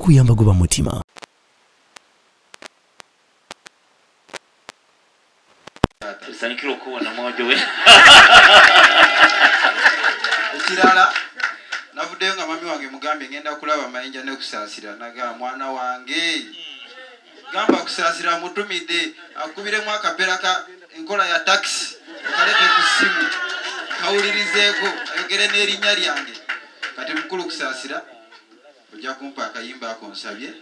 kuyamba goba mutima. Tusanyikira okuwona mwojo we. Ekirala navuddeyo nga mami wange mugambe ngenda kulaba Mayinja ne Kusasira naga mwana wange gamba Kusasira mutumide akubiremu akapeera ka enkola ya taxi kalete ku simu kawulirizeeko ayogere n'erinnya lyange kati mukulu Kusasira ojja kumpa akayimba ako nsabye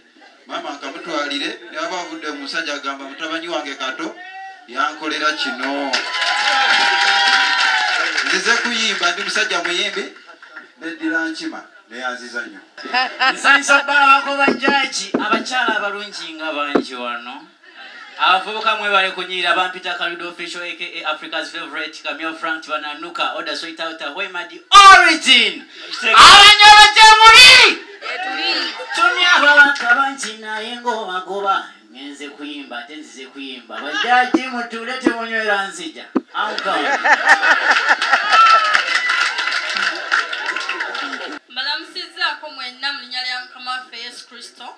mama nkamutwalire ne baba avudde omusajja agamba mutabanyi wange kato yankolera kino nzize kuyimba ndi musajja muyimbi neddira nkima neyanziza nnyo nsanyisa bbala wako bajjaji abakyala abalungi nga bangi wano abavubuka mwebale kunyirira bampita Kaludo official aka Africa's favorite Camille Frank bananuka order sweet out wema the origin abanyoro temuli tumya abawaka bangi naye ng'obagoba ngenze kuyimba tenzize kuyimba bajjaji mutule temunywera nzija Malamusizaako mwenna mu linnya lya Mukama waffe Yesu Kristo.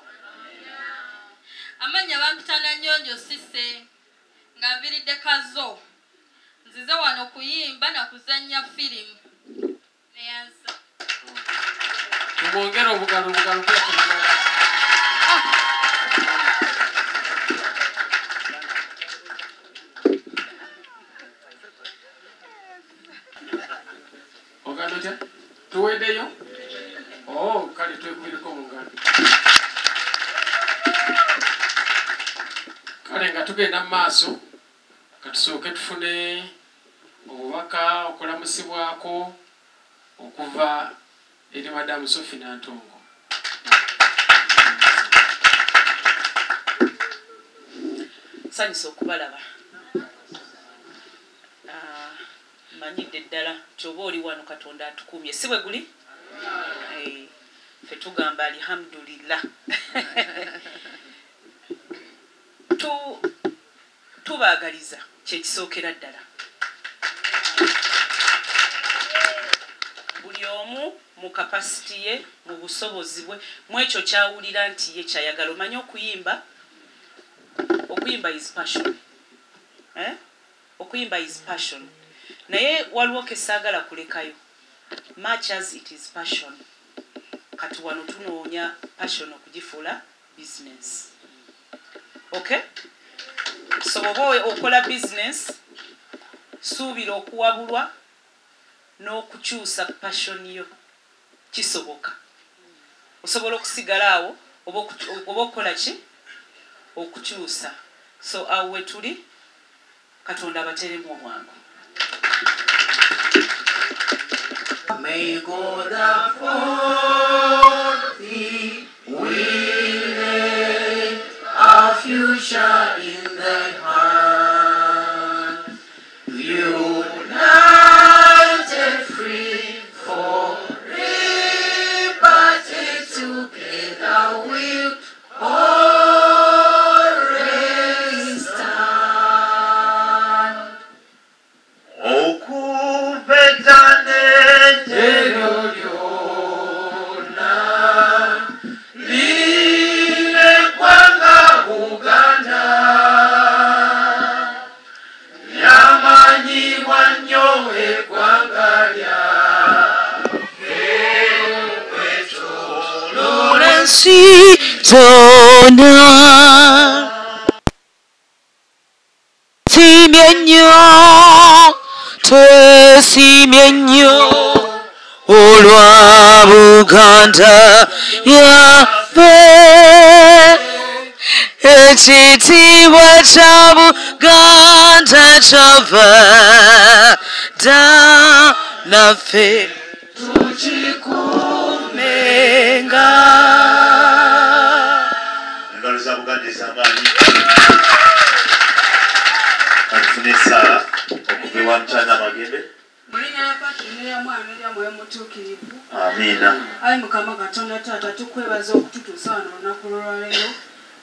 Amanya bampita na Nnyonjo Sise nga nviridde kazo. Nzize wano kuyimba na kuzannya firimu. Neyanza. Tumwongera obugalo pia tumwongera. Ogalo cha? Tuwedeyo? Oh, kali twekuliko mungano. Kale nga tugenda mu maaso katusooke tufune obubaka okulamusibwako okuva eri Madamu Sophie Nantongo. Sanyusa okubalaba. Manyidde ddala kyoba oli wano Katonda atukumye si bwe guli? Ffe tugamba alhamdulillah. Tubaagaliza kyekisookera ddala. Buli omu mu kapasiti ye mu busobozi bwe mu ekyo kyawulira nti ye kyayagala omanye okuyimba. Okuyimba is passion. Okuyimba is passion. Naye waliwo kesaagala kulekayo. Much as it is passion. Kati wano tunoonya passion okugifuula business. Okay? So oba okola business suubira okuwabulwa n'okukyusa passion yo kisoboka. Osobola okusigala awo oba okukola ki? Okukyusa. So awo we tuli Katonda abateremu omwangu. May God afford thee willing a future in thy heart, united, free, for liberty together we'll always stand. Oh, kubetane Teroyona lile kwanga Uganda yamanyi wanyoe kwanga lya kwecho Lorenzi Tona Timyenyo Twesimyenyo olwa Buganda yafe ekitiibwa kya Buganda kyava dda naffe tukikuumenga. Engalo za Buganda ez'amaanyi alifuna essaala okuva ewa Mutanda Magembe. Mulinnya lya Patronira ya mwana erya mwoyo mutuukirivu. Amiina. Ayi Mukama Katonda Taata tukwebaza okututuusa wano olunaku lwaleero.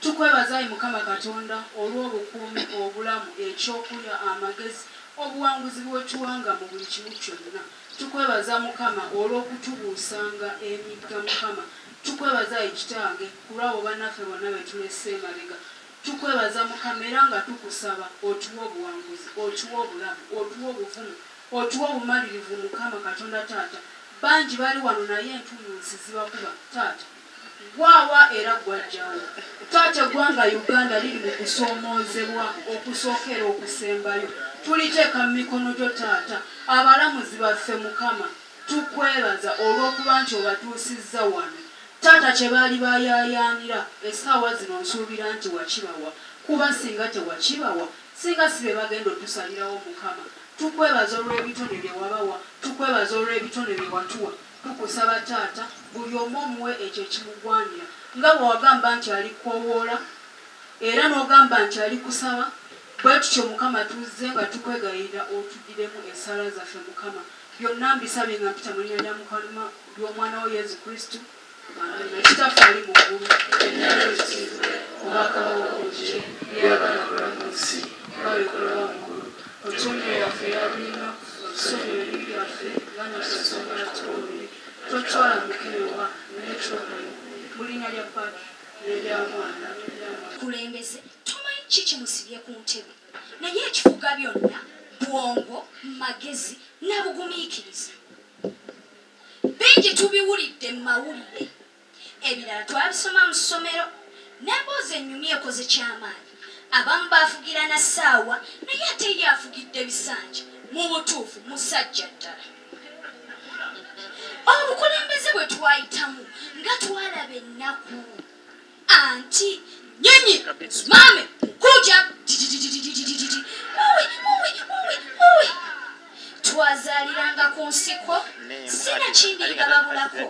Tukwebaza ayi Mukama Katonda olw'obukuumi, obulamu, ekyokulya, amagezi, obuwanguzi bw'otuwanga mu buli kimu kyonna. Tukwebaza Mukama olw'okutubuusanga emigga Mukama tukwebaza ekitange kulabo bannaffe bonna betulese emabega tukwebaza Mukama era nga tukusaba otuwa obuwanguzi otuwa obulamu otuwa obuvumu otuwa obumalirivu Mukama Katonda taata bangi bali wano naye entuunuusi zibakuba taata gwawa era gwajjawo taata eggwanga Uganda liri mu kusoomoozebwa okusookera okusembayo tuliteeka mu mikono gyo taata abalamuzi baffe Mukama tukwebaza olw'okuba nti obatuusizza wano taata kye baali bayaayaanira essaawa zino nsuubira nti wakibawa kuba singa tewakibawa singa si be bagenda otusalirawo Mukama tukwebaza olw'ebitone bye wabawa tukwebaza olw'ebitone bye watuwa tukusaba taata buli omu omuwe ekyo ekimugwanira nga bwe wagamba nti alikoowoola era n'ogamba nti alikusaba bwe tutyo Mukama tuzze nga tukwegayirira otugiremu essaala zaffe Mukama byonna mbisabye nga mpita mu linnya lya Mukama ly'omwana wo Yesu Kristo ekitaffe ali mu ggulu obubaka bw'obulungi byabalamuzi babikolera waggulu otume yaffe yabulina otusomero ebyaffe nga nasasongera tuwulire totwala mukerewa nekyokolo mu linnya lya Paata n'ery'Omwana kulembeze tumanyi ki kimusibye ku ntebe naye ekifuga byonna bwongo magezi n'abugumiikiriza bingi tubiwulidde mu mawulire ebirala twabisoma mu ssomero n'emboozi ennyumi ekoze kyamaanyi abamu baafugira na ssaawa naye ate ye afugidde bisanja mu butuufu musajja ddala obukulembeze bwe twayitamu nga twalaba ennaku anti nyenyi mame kuja twazaaliranga ku nsiko sina kindi nga babulako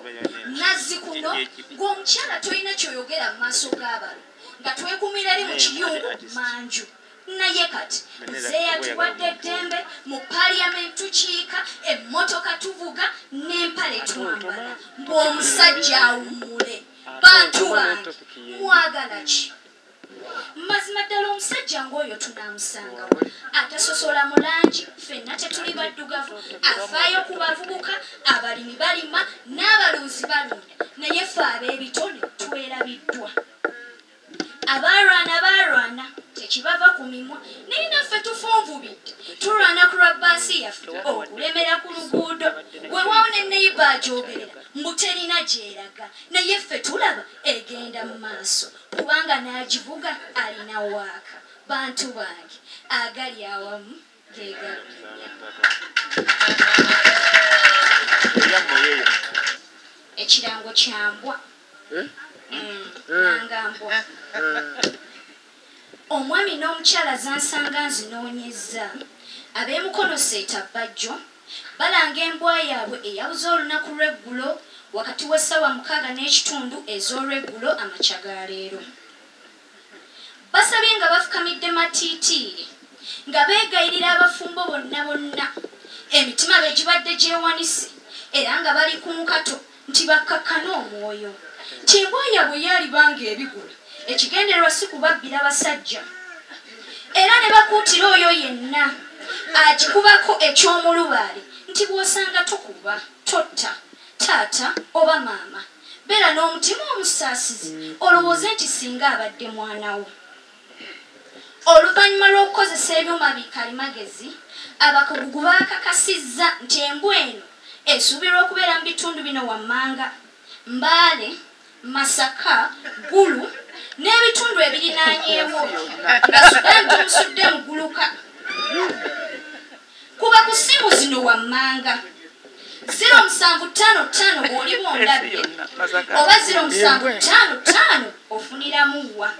nazzi kuno ng'omukyala tolina kyoyogera mu maaso g'abalo nga twekumira eri mu kiyungu manju naye kati nze yatuwadde eddembe mu paliyamenti tukiika emmotoka tuvuga n'empale twambala ng'omusajja awummule bantu bange mwagala ki mazima ddala omusajja ng'oyo tunaamusangawo atasosola mu langi ffenna tetuli baddugavu afaayo ku bavubuka abalimi balima n'abaluuzi balunda naye ffe ab'ebitone twerabiddwa abalwana tekibava ku mimwa naye naffe tufunvubidde tulwana ku lwa baasi yaffe okulemera ku luguudo weewaawo ne neyiba agyogerera mbu terina gyeraga naye ffe tulaba egenda mu maaso kubanga n'agivuga alina waaka bantu bange agali awamu geegalunya ekirango kyambwa nangambwa omwami n'omukyala zansanga nzinoonyezza ab'emukono seeta bajjo balanga embwa yaabwe eyabuze olunaku lw'eggulo wakati w'essaawa 6:30 ez'olweggulo amakya ga leero basabye nga bafukamidde matiitiiri nga beegayirira abafumbo bonna emitima be gibadde gyewanise era nga bali ku nkato nti bakkakkane omwoyo embwa yaabwe yalibanga ebigula ekigendererwa si kubabbira basajja era ne bakuutira oyo yenna agikubako eky'omulubaale nti bw'osanga tokuba totta taata oba maama beera n'omutima omusaasizi olowooze nti singa abadde mwanawo oluvannyuma lw'okukozesa ebyuma bikalimagezi abakugu baakakasizza nti embwa eno esuubirwa okubeera mu bitundu bino wammanga Mbale Masaka Gulu n'ebitundu ebirinaanyeewo nga Sudan tumusudde mu guluka kuba ku ssimu zino wammanga 0755 bw'oli bw'ondabye oba 0755 ofuniramu wa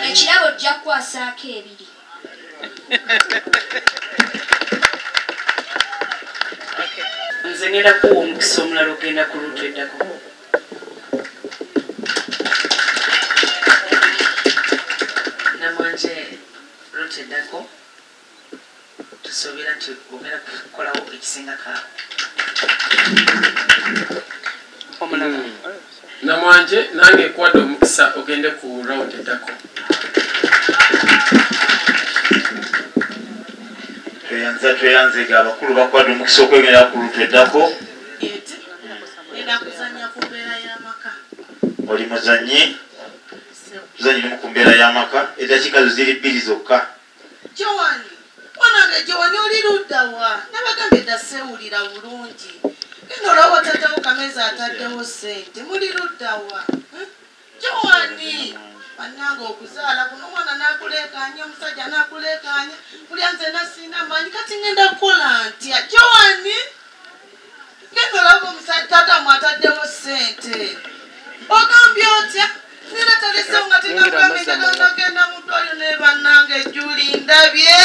ekirabo ojja kukwasaako ebiri nze ngenda kuwa omukisa omulala ogenda ku luutu eddako namwanje luutu eddako tusuubira nti ogenda kukolawo ekisinga kaawo namwanje nange ekwadde omukisa ogende ku rawundi eddako tweyanzega abakulu bakwadde omukisa okwegenda ku luutu eddako enda kuzanya ku mbeera y'amaka oli muzanyi tuzanyire mu kumbeera y'amaka eddakiika zo ziri 2 zokka. Jowani onange Jowani oli ludda wa nabagambye dda seewulira bulungi eno olaba tatawo kameza ataddewo ssente muli ludda wa Jowani bannange okuzaala kuno omwana n'akuleekaanya omusajja n'akuleekaanya kulya nze nasiina maanyi kati ngenda kukola ntya Jowani ngeno olaba omusajja tatamu ataddewo ssente ogambye otya nina talesewo nga tenakugambe nagenda mu ddwaliro naye bannange Juli ndabye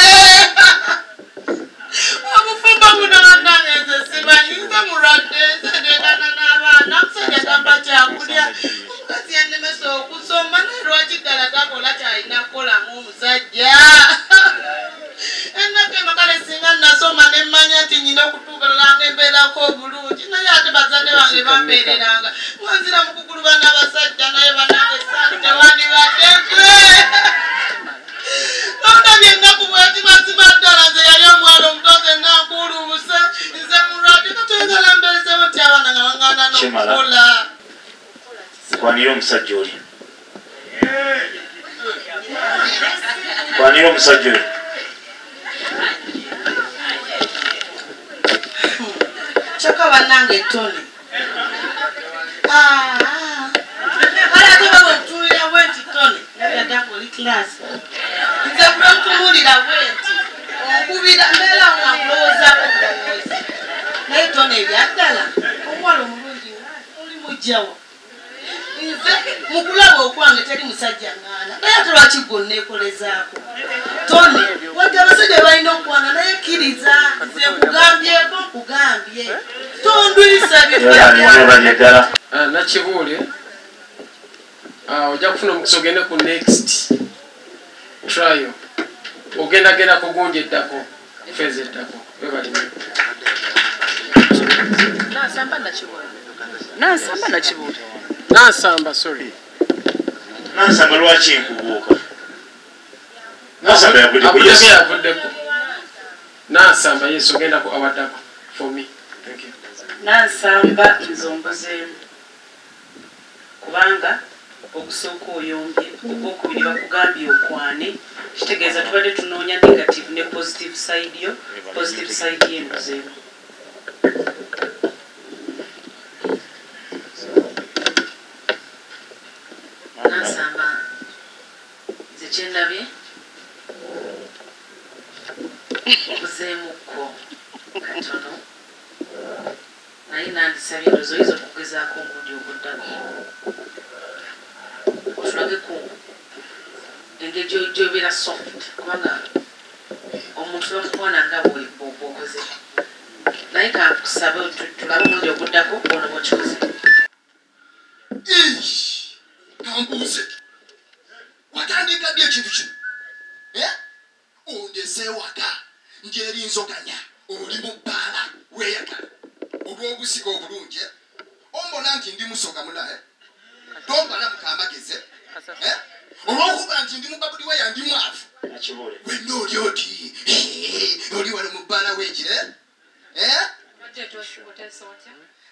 obufumba buno bannange nze simanyi nze mulwadde nze ndekana n'abaana musajja gamba kyakulya omukazi yannemesa okusoma naye lwaki ddala takola kyalina kukolamu omusajja ennaku eno kale singa nasoma nemmanya nti nyina okutuukalanga embeerako obulungi naye ate bazadde bange bambeereranga mwanzira mu kuguluba n'abasajja naye bannange saali tewandibaddeke nondabye ennaku bweti mazima ddala nze yali omwana omutoze nankuluubuse nze mulwadde katwegala mbeezewo nti abaana nga baŋŋaana n'okukola Kwanira omusajja oli. Kwanira omusajja oli. Chaka bannange Tony. Kale ate bawetuulira bwenti Tony. Nabadda oli class. Nze kulotuulira bwenti. Onkubira mbeera nga nkulowoozaako bulowoozi. Naye Tony ebyaddala omuwala omulungi oli mujjawa. Nze mukulaba okwange teri musajja ŋŋaana naye ate lwaki gonneekolezaako Tony wadde abasajja balina okwana naye kkiriza nze nkugambyeko nkugambye tondwisa ddala. Nakibuule ojja kufuna omukisa ogende ku next trial ogendagenda ku gundi eddako feeza eddako webalime Nansamba sorry. Nansamba lwaki nkubuuka? Nansamba yavuddeko. Nansamba yes ogenda ku awaddako for me. Thank you. Nansamba nzombozeemu kubanga okusooka oyombye ogwokubiri bakugambye okwane kitegeeza tubadde tunoonya negative ne positive side yo positive side yendozeemu. Nansamba nze kyendabye obuzeemukko katono naye nandisabye erozo oyinza okugezaako omundi oguddako otulageko engeri gyobeera soft kubanga omuntu bamukwana nga bwokoze naye kankusabe tulabe omundi oguddako ono bwokikoze. Kambuze watandika bye ekintu kino ondeseewaka ngeri nzoganya oli mu bbaala weeyagala olw'obusiga obulungi ombona nti ndi musoga munaye tombala mukamageze olw'okuba nti ndi mubabuli we yandi mwavu wenna oli oti oli wali mu bbaala weekire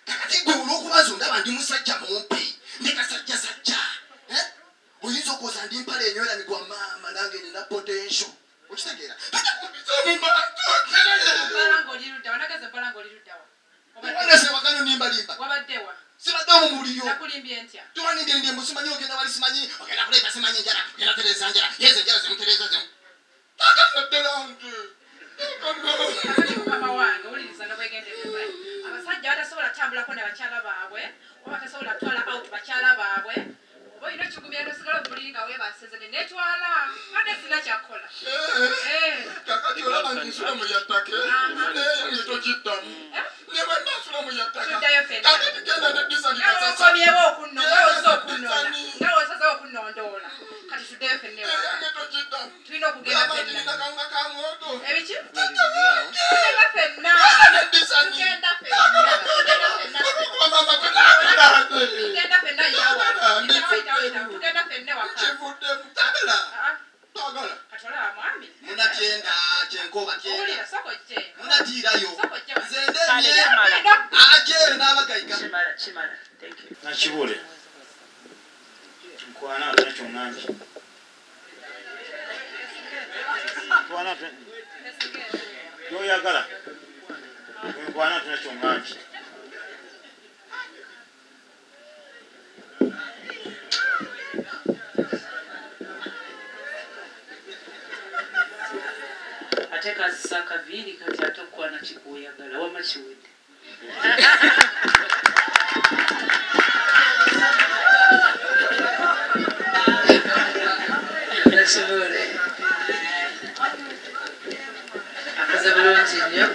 kakati gwe olw'okubaza ondaba ndi musajja mumpi ndi kasajja sajja oyinza okwoza ndi mpala enywera migwa maama nange nina potential okitegeera wanasewakano nimbalimba sibadde omumuliyo tuwanimbye ndi musimanyi ogenda wali simanyi ogenda kuleeta simanyi njala ogenda tereza njala yeze njala zimutereza zimu akaddalante mama wange uliriza nobwegendereza abasajja batasobola kutambulako ne bakyala baabwe oba batasobola kutwala out bakyala baabwe oba olina kigumya nosigala omulinga webasezene netwala ate sina kyakola kakati olaba nti nsula mu yattake yetokiddamu nebanasula mu yattaka ate tugenda neddisanikomyewo okunoza okunona nga wosazawo okunnondoola kati tuddeyo fennewa tulina okugenda fenna kawunga ka mwoto ebiki tugenda fenna tugenda tugenda fenna yawa tugenda fenne waka kivudde mutagala tagala katolaba mwami munatyenda kyenkoba kyenda owulira sokojje munatiirayo zende Kimala. akyere n'abagayika Kimala. Thank you. Nakibuule. kyonganji yoyagala wenkwana tuna kyonganji ate kazisa akaviiri kati ate okwana kikuyagala wama kiwedde akaze bulungi nnyo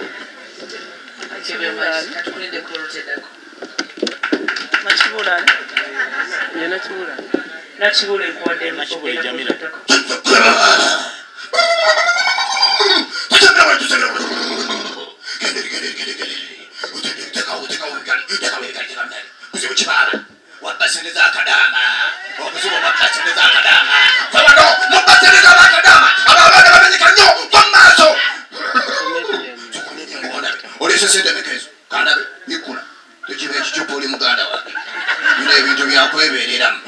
katukulinde kulutedako nakibula nakibula enkuwadde jamira wabaseneza akadama obuzibu wabaseneza akadama fabano mubaseneza akadama ababana babanyika nnyo kwamaaso olese sente mekezo kandabe ikula tekiba ekicupa oli muganda wange bino ebintu byakwebereramu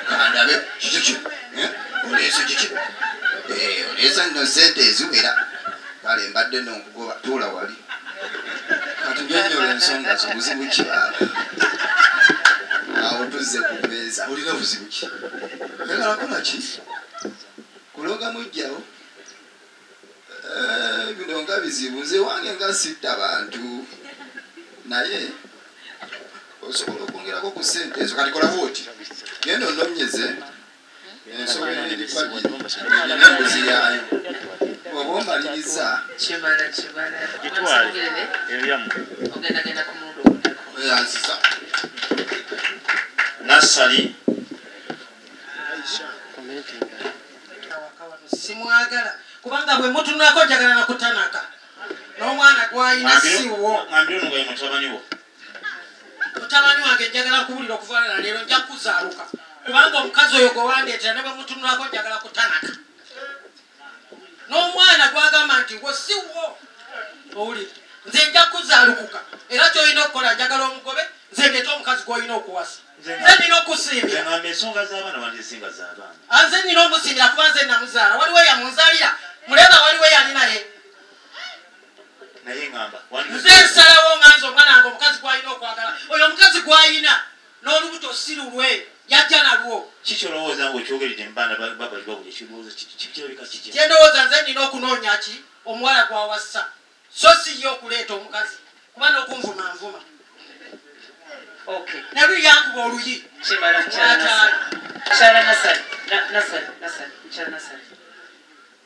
kandabe kiki olese kiki olese nno sente eziwera kale mbadde nonkugoba tuula wali kati nyonyola ensonga zo buzibu kibaaba awo tuzze ku mmeeza olina buzibu ki oyagala kola ki kuloga mujjawo bino nga bizibu nze wange nga sitta bantu naye osobola okwongerako ku ssente ezo kati kolamu oti genda onomyeze ensoga eripagirembuzi yayo oba omaliriza ogendagenda ku mundu ogundako yansiza nasali simwagala kubanga bwe mutunako njagala nakutanaka n'omwana gwayina siwo mutabani wange njagala kuwulira okuvaana naleero nja kuzaaluka kubanga omukazi oyo gwewandeetera ne bwe mutunako njagala kutanaka n'omwana gwagamba nti gwe siwo owulire nze nja kuzaalukuka era kyolina okukola njagala omugobe nze ndeeta omukazi gw'olina okuwasa nze nina okusimbira nze nina omusimbira kuba nze namuzaala waliwo yamunzaalira muleba waliwo yali naye nze nsalawo nganze omwana wange omukazi gwalina okwagala oyo omukazi gwalina n'olubuto si lulwe yajja nalwo kyendowooza nze nina okunoonya ki omuwala gwawassa so si ye okuleeta omukazi kuba n'okunvuma nvuma nalwi yankuba oluyi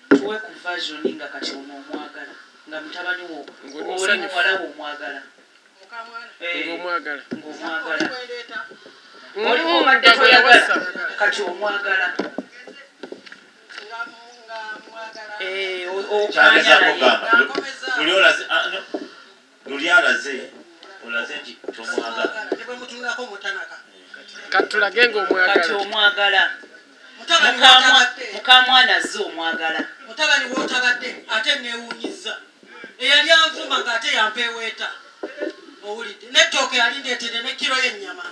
tuwe ku version nga kati ono omwagala nga mutabani wo oli muwala wo omwagala ng'omwagala oli mubadde toyagala kati omwagala luli alaze olaze nti tomwagala katulage kati omwagala mukamwana azze omwagala mutabani wootabadde ate neewuunyiza eyali anvuma ng'ate yampeeweeta owulidde n'ettooke yali ndeetedde ne kiro y'ennyama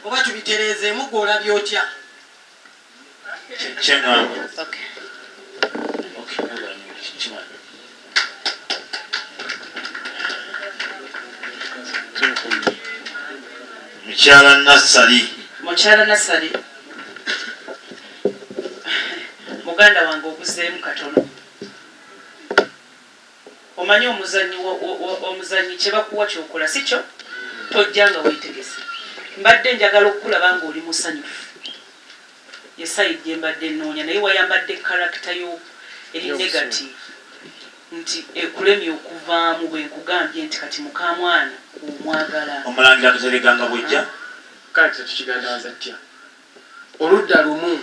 oba tubitereezeemu gwe olabye otya kyengamba mukyala Nassali muganda wange oguzeemu katono omanyi omuzanyi kye bakuwa kyokola si kyo tojja nga weetegese mbadde njagala okukulaba nga oli musanyufu yesayidi gye mbadde nnoonya naye wayambadde karakita yo eri negative nti ekulemye okuvaamu bwe nkugambye nti kati mukamwana omwagala omulangira tutereganga bwejja kale tetukigandawaza ttya oludda lumu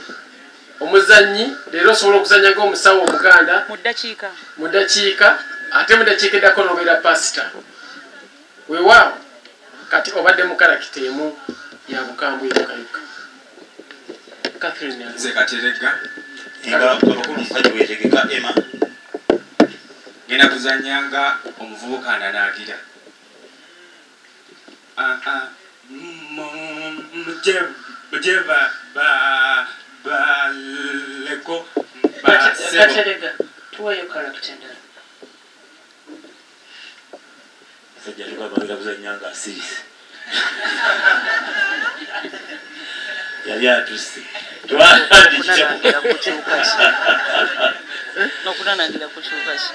omuzanyi leero osobola okuzanya ng'omusawo omuganda mu ddakiika ate mu ddakiika eddako n'obeera pasita weewaawo kati obadde mu karakita emu ya bukambwe eyokayuka Catherine nze katerega nga abakulu mukazi weetegeka ema ngenda kuzanyanga omuvubuka ananaagira baleko Katerega tuwayo character ndala sajja tukabagira kuzanyanga series yali atuse tuwanangira kukyukasi nokunanangira kukyukasi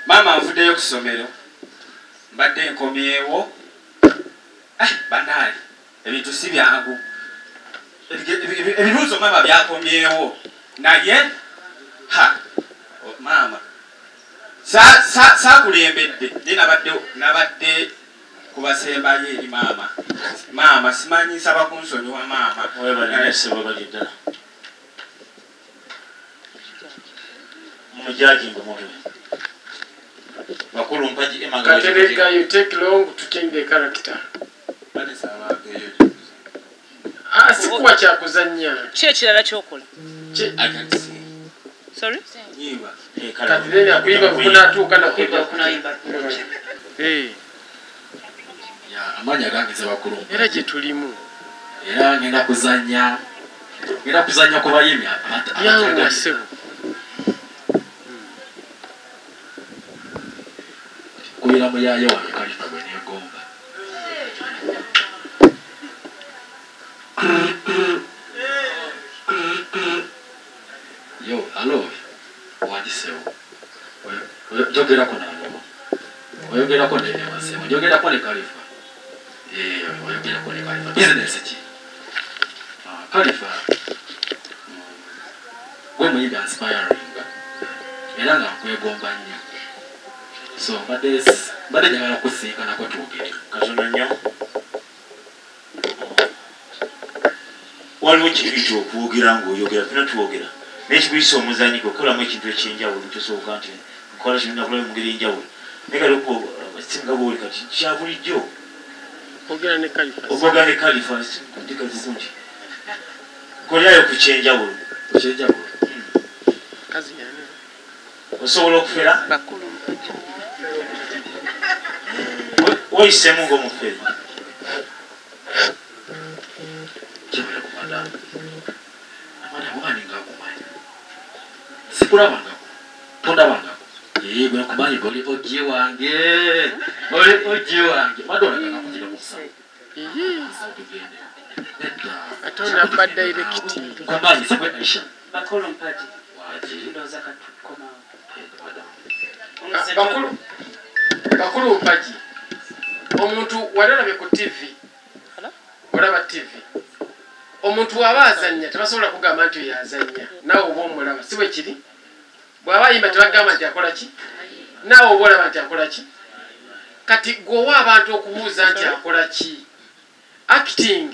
Mama nvuddeyo ku ssomero mbadde nkomyewo banaali ebintu si byangu ebibuuzo mama byakomyewo naye maama saakulembedde naye nabadde kubasembayo eri maama simanyi nsaba kunsonyiwa maama webalinasebabalidala mujajinga muto bakulu mpaji Katerega, you take long to change the character. Sikuwa kya kuzanya. Ki ekirala kyokola? Sorry? Kati akuyiba kunatuuka nakuyiba. Amanya gangize bakulu. Era gye tulimu. Era ngenda kuzanya. Ngenda kuzanya ku bayimya. Yangu sebo. Kuira muyaye wange Kalifa bwe negomba. Yo, alo. Wajisewo. Jogera ko nabo. Oyogera ko ne wasema. Jogera ko ne Kalifa. Oyogera ko ne Kalifa. Business ki. Kalifa. Gwe muyimba inspiring. Era nga kwegomba nnyo. So, bade njagala kusiika nako twogere. Katono nnyo. Waliwo kibiito okwogera ng'oyogera tuna twogera. Naye kikuyisa omuzanyi gwe okolamu ekintu ekyenjawulo tosooka nti nkola kino nakolamu mu ngeri enjawulo. Naye kati singa bwoli kati kya bulijjo. Ogera ne Kalifa. Okwogera ne Kalifa ndika bulungi. Kolyayo ku kyenjawulo. Ku kyenjawulo. Kazi yani. Osobola okufera? Bakulu. Oyisemu ng'omufere. Kibera ku madamu. Amada mwani ngakumanyi. Sikulabangako. Tondabangako. Gwe nkumanyi gwe oli oji wange. Oli oji wange. Madonna gakakuzira mu ssabo. Tugende. Katonda mba direct. Nkumanyi sigwe Aisha. Bakulu mpaji. Waji. Ndoza katukomawo. Bakulu mpaji. Omuntu walabye ku TV. Olaba TV. Omuntu waba azannya tebasobola kugamba nti yazannya. Naawe oba omulaba si bwe kiri. Bw'aba ayimba tebagamba nti akola ki? Naawe oba olaba nti akola ki? Kati gweowa abantu okubuuza nti akola ki? Acting.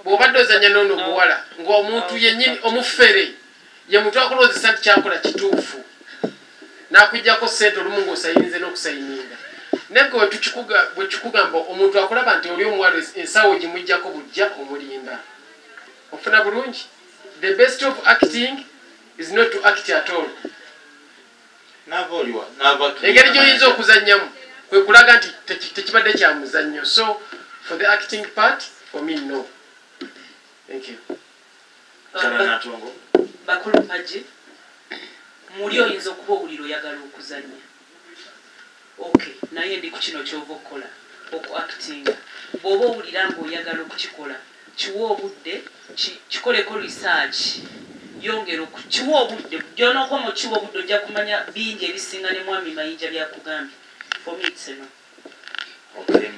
Bw'obadde ozannya n'ono omuwala ng'omuntu yennyini omufere ye muntu akulowozesa nti kyakola kituufu. N'akuggyako ssente olumu ng'osayinize n'okusayininga. Nebwe bwe kikugamba omuntu akulaba nti oli omuwala ensawo gimuggyako bujja omulimba. Ofuna bulungi. The best of acting is not to act at all. Engeri gy'oyinza okuzannyamu kwe kulaga nti tekibadde kya muzannyo. So for the acting part, for me, no. Thank you. Bakulu mpaji muli oyinza okuba owulira oyagala okuzannya. Okay, naye ndi ku kino kyova okukola okuactinga. Bw'oba owulira ng'oyagala okukikola kiwa obudde kikoleko research yongera kiwa obudde gy'onookoma kiwa obudde ojja kumanya bingi ebisinga ne mwami Mayinja byakugambye. For me it's no. Okay,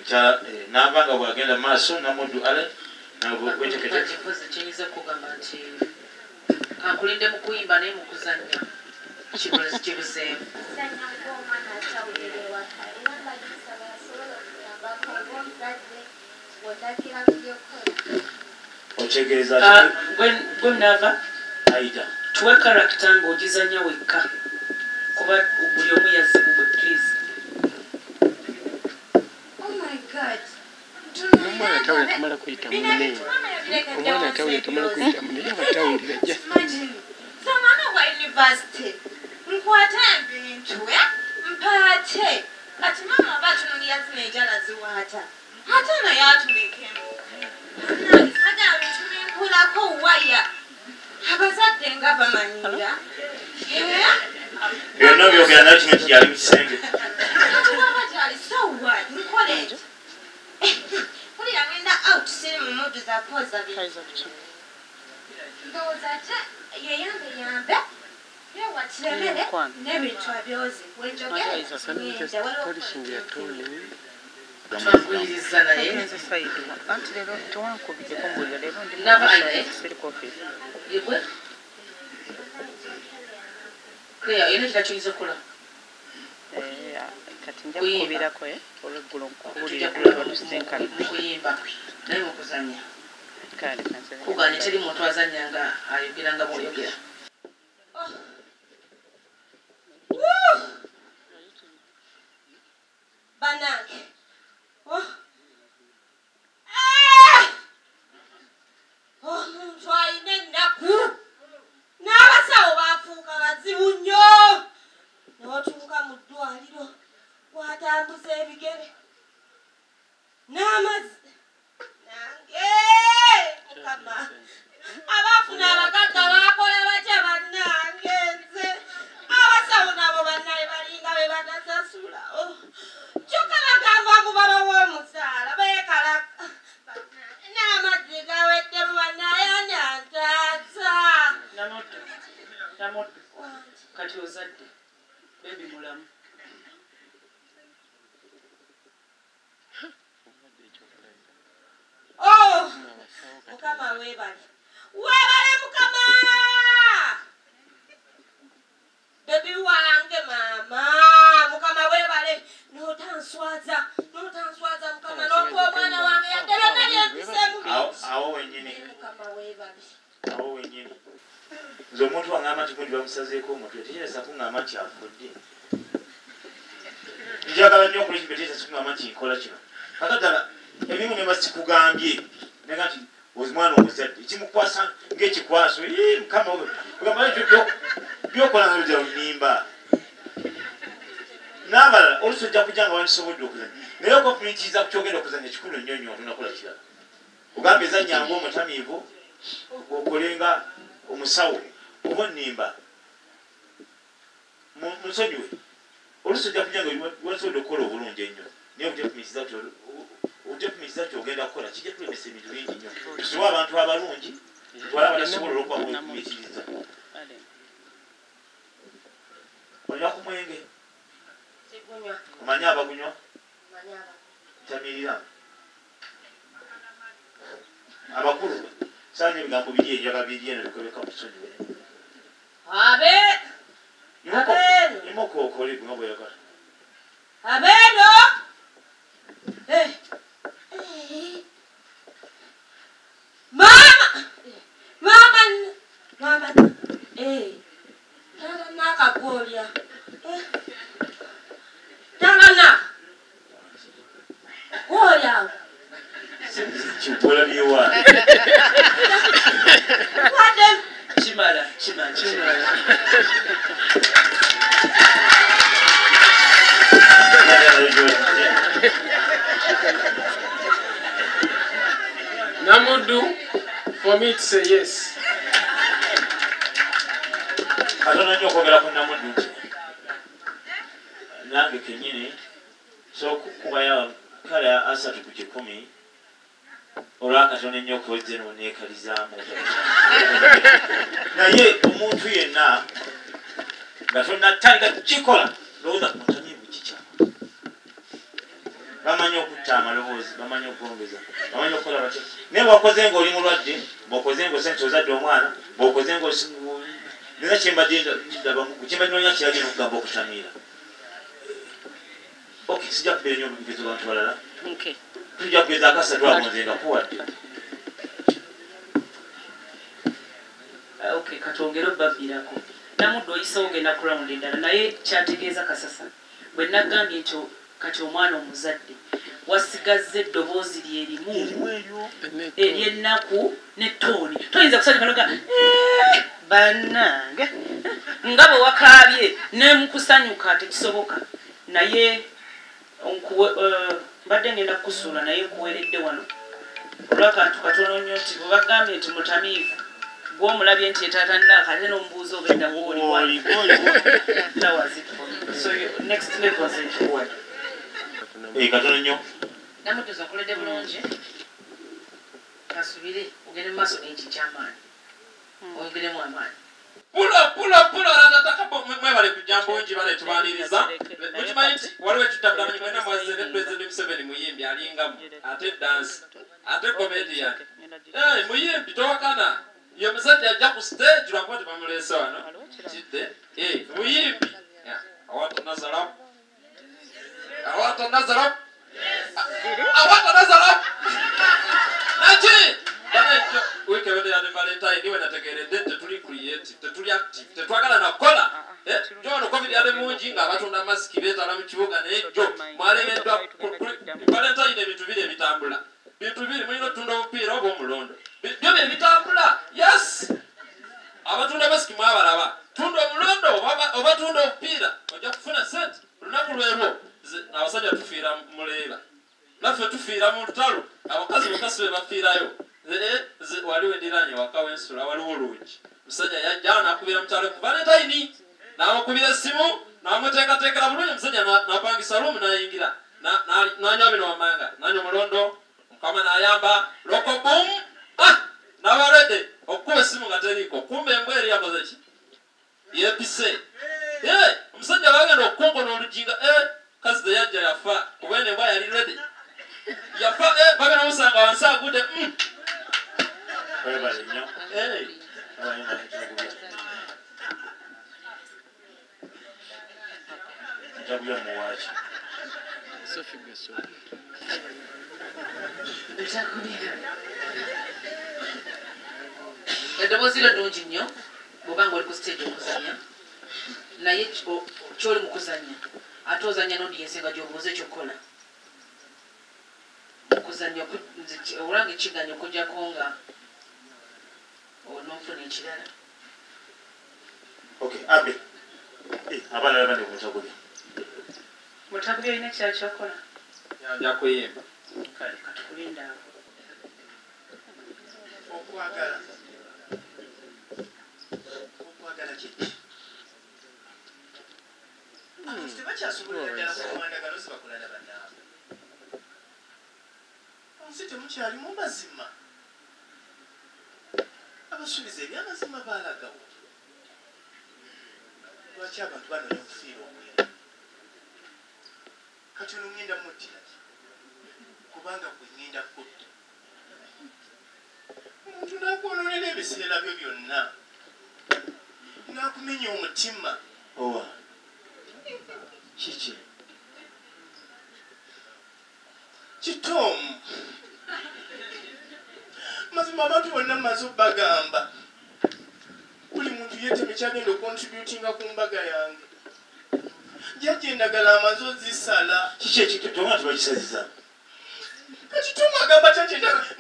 n'abanga bwagenda maaso namuddu ale naweteketekifuzi kiyinza kugamba nti akulinde mu kuyimba naye mu kuzannya kibuzeemu. otegeeza gwe nava aida tuwe character ng'ogizanya wekka kuba buli omu yazibubwe please. Omwana atawulira tamala kuyita munne. Omwana atawulira tamala kuyita munne. Yaba atawulira jja. Samana wa university. Nkwata ebintu mpaate kati mama batunuulira zino enjala ziwaata ate naye atulekemu nange sagala betumenkulako waya abazadde nga bamanyira byonna byogera nayo kino kiyali mu kisenge atubaba gyali sowa nkole ekyo kulira ngenda out siri mu mudu zakoza ndowooza ate yeyambe yewatiremere n'ebintu abyoze twagwiriza naye anti leero tewankubiteko mbulira leero yebwe Kaya ine kinachoiza kula kati nja kukubirako olweggulo nkubuulira batusenkana kuyimba naye mukuzanya kale kuganya teri muntu azanya nga ayogera nga bw'oyogera banange omuntu ayina ennaku n'abasawo bafuuka bazibu nnyo n'otuuka mu ddwaliro watambuza ebigere n'amazzi nange mukama abafuna abagagga bakola batya bannange nze abasawo nabo bannaye balinga be batasasula kyokka bagamba kubabawo omusaala beekalaka n'amazzi gaweddemu bannaye anyantaasa namoddo kati ozadde bebi mulamu mukama weebale weebale mukama bebi wange maama mukama weebale n'otanswaza mukama n'okuwa omwana wange yaddala nali empiseemu awo wenyini mukama weebale awo wenyini nze omuntu waŋŋamba nti mundi bamusazeeko omutwe tekyeresa kuŋŋamba nti afudde njagala nnyo okulikibe tekyeresa kuŋŋamba nti nkola kino akaddala ebimu ne basikugambye naga nti omwana omuzadde ekimukwasa ng'ekikwaso mukama ogamba byokola nga bijja lunimba n'abalala olusi ojja kujja nga wandisobodde okuzanya naye okofuniikiriza ku kyogenda okuzanya kikulu nnyo nnyo otunakola kirala ogamba ezanyanga omutamiivu okolenga omusawo oba onnimba musonyiwe olusi ojja kujja nga wandisobodde okukola obulungi ennyo naye obutefumiisiza kyogenda kukola kijja tulemesa ebintu bingi nnyo tusibe abantu abalungi twala abatasobola olwokuba okumiikiriza onywa ku mwenge omanyi abagunywa tamirira abakulu sanya ebigambo biri enjaga biri eno bikoleka musonyiwe nimukokole nga bweyagala abeeno mama nakagolya talana golyawo kibola byewa wadde kimala Namudu, for me to say yes. Katono nnyo okwogera ku Namudu nti nange kennyini sokukubayo kale asatu ku 10 olwakatono ennyo okwezze noneekalizaamu naye omuntu yenna nga tonnatandika kikola lowooza ku mutamiivu kikyama bamanyi okutta amaloboozi bamanyi okwongeza bamanyi okukola batya naye bwakoze ngaoli mulwadde bwokoze nga osente ozadde omwana bwokoze nga nina kyembadde ndabamuku kyembadde nonya kirage nokugamba okutamiira sijja kubeera nnyo omugezo bantu balala tujja kugeza akasatu abonze nga kuwadde katongera obabbirako Namudu oyisa ogenda kurawundi endala naye kyategeeza kasasa bwe nagambye nti kati omwana omuzadde wasigaze eddoboozi lyerimu ery'ennaku n'ettooni toyinza kusanyuka noga bannange nga bwe wakaabye nemukusanyuka tekisoboka naye mbadde ngenda kukusuula naye nkuweredde wano olwakantu katono nnyo nti bwe bagambye nti mutamiivu gw'omulabye nti etaatanira kate n'omubuuza obenda katono nnyo namutuza nkuledde bulungi kasubire ogende mu maaso n'enki kyamaanyi oyongeremu amaanyi pula ratataka mwebale kujambo nji bale tubaniriza mukimanyi nti waliwo ekitabula manyi mwena mwaze ne President Museveni muyimbi alingamu ate dance ate comedian muyimbi towakana ye musajja ajja ku stage lwakuba tebamuleese wano kidde muyimbi awatu nazarab naki wiki ewedde yade Valentine niwe nategeredde tetuli creative tetuli active tetwagala nakola jono covid yade mungi nga abatunda masiki beetala mu kibuga naye jo mwalemeddwa Valentine ebintu biri ebitambula bintu biri mulina otunda obupiira oba omulondo byo bye bitambula yes abatunda masiki mwabalaba tunda omulondo oba tunda obupiira ojja kufuna sente olunaku lwero abasajja tufiira muleeba naffe tufiira mu lutalo abakazi bokasi be bafiirayo waliwo endiranye wakawo ensula waliwo olungi musajja yajja nakubira mukyalo ku Valentine namukubira essimu namuteekateekera bulungi musajja napangisa lumu nayingira nanywa bino wamanga nanywa omulondo mukama nayamba loko bum nabalede okukuba essimu nga teriiko kumbe embwa eri yakoze ki yepise omusajja bagenda okukonkona olujinga kazi teyajja yafa kubene embwa yali redi yafa bagenda musanga wansi agudde eddoboozi lyo ddungi nnyo bw'obanga oli ku stage okuzanya naye kyoli mu kuzanya ate ozanya n'odiyensi nga gy'obuuza ekyokukola okuzanya olwange ekiganya okujjako nga onofuna ekirala abe abaana babande kumutaguli mutaguli olina ekirala kyokola yakuyimba kale katukulinda awo okwagala kiki tebakyasobolera ddala kuwandagano sibakulana bannaabwe onsi temukyalimu mazima abasuubiza ebyamazima balagawo lwaki abantu banoonya okufiira omwera kati ono ŋŋenda muttiraki kubanga gwe ŋŋenda kutta omuntu nakwononera ebiseera byo byonna nakumenya omutima owa kiki kitoomu mazima abantu bonna mumaze obbagamba buli muntu yeeteme kyagenda okontributinga ku mbaga yange jajja endagala amaze ozisala kiki ekitotonga tibakisaziza kati tomu agamba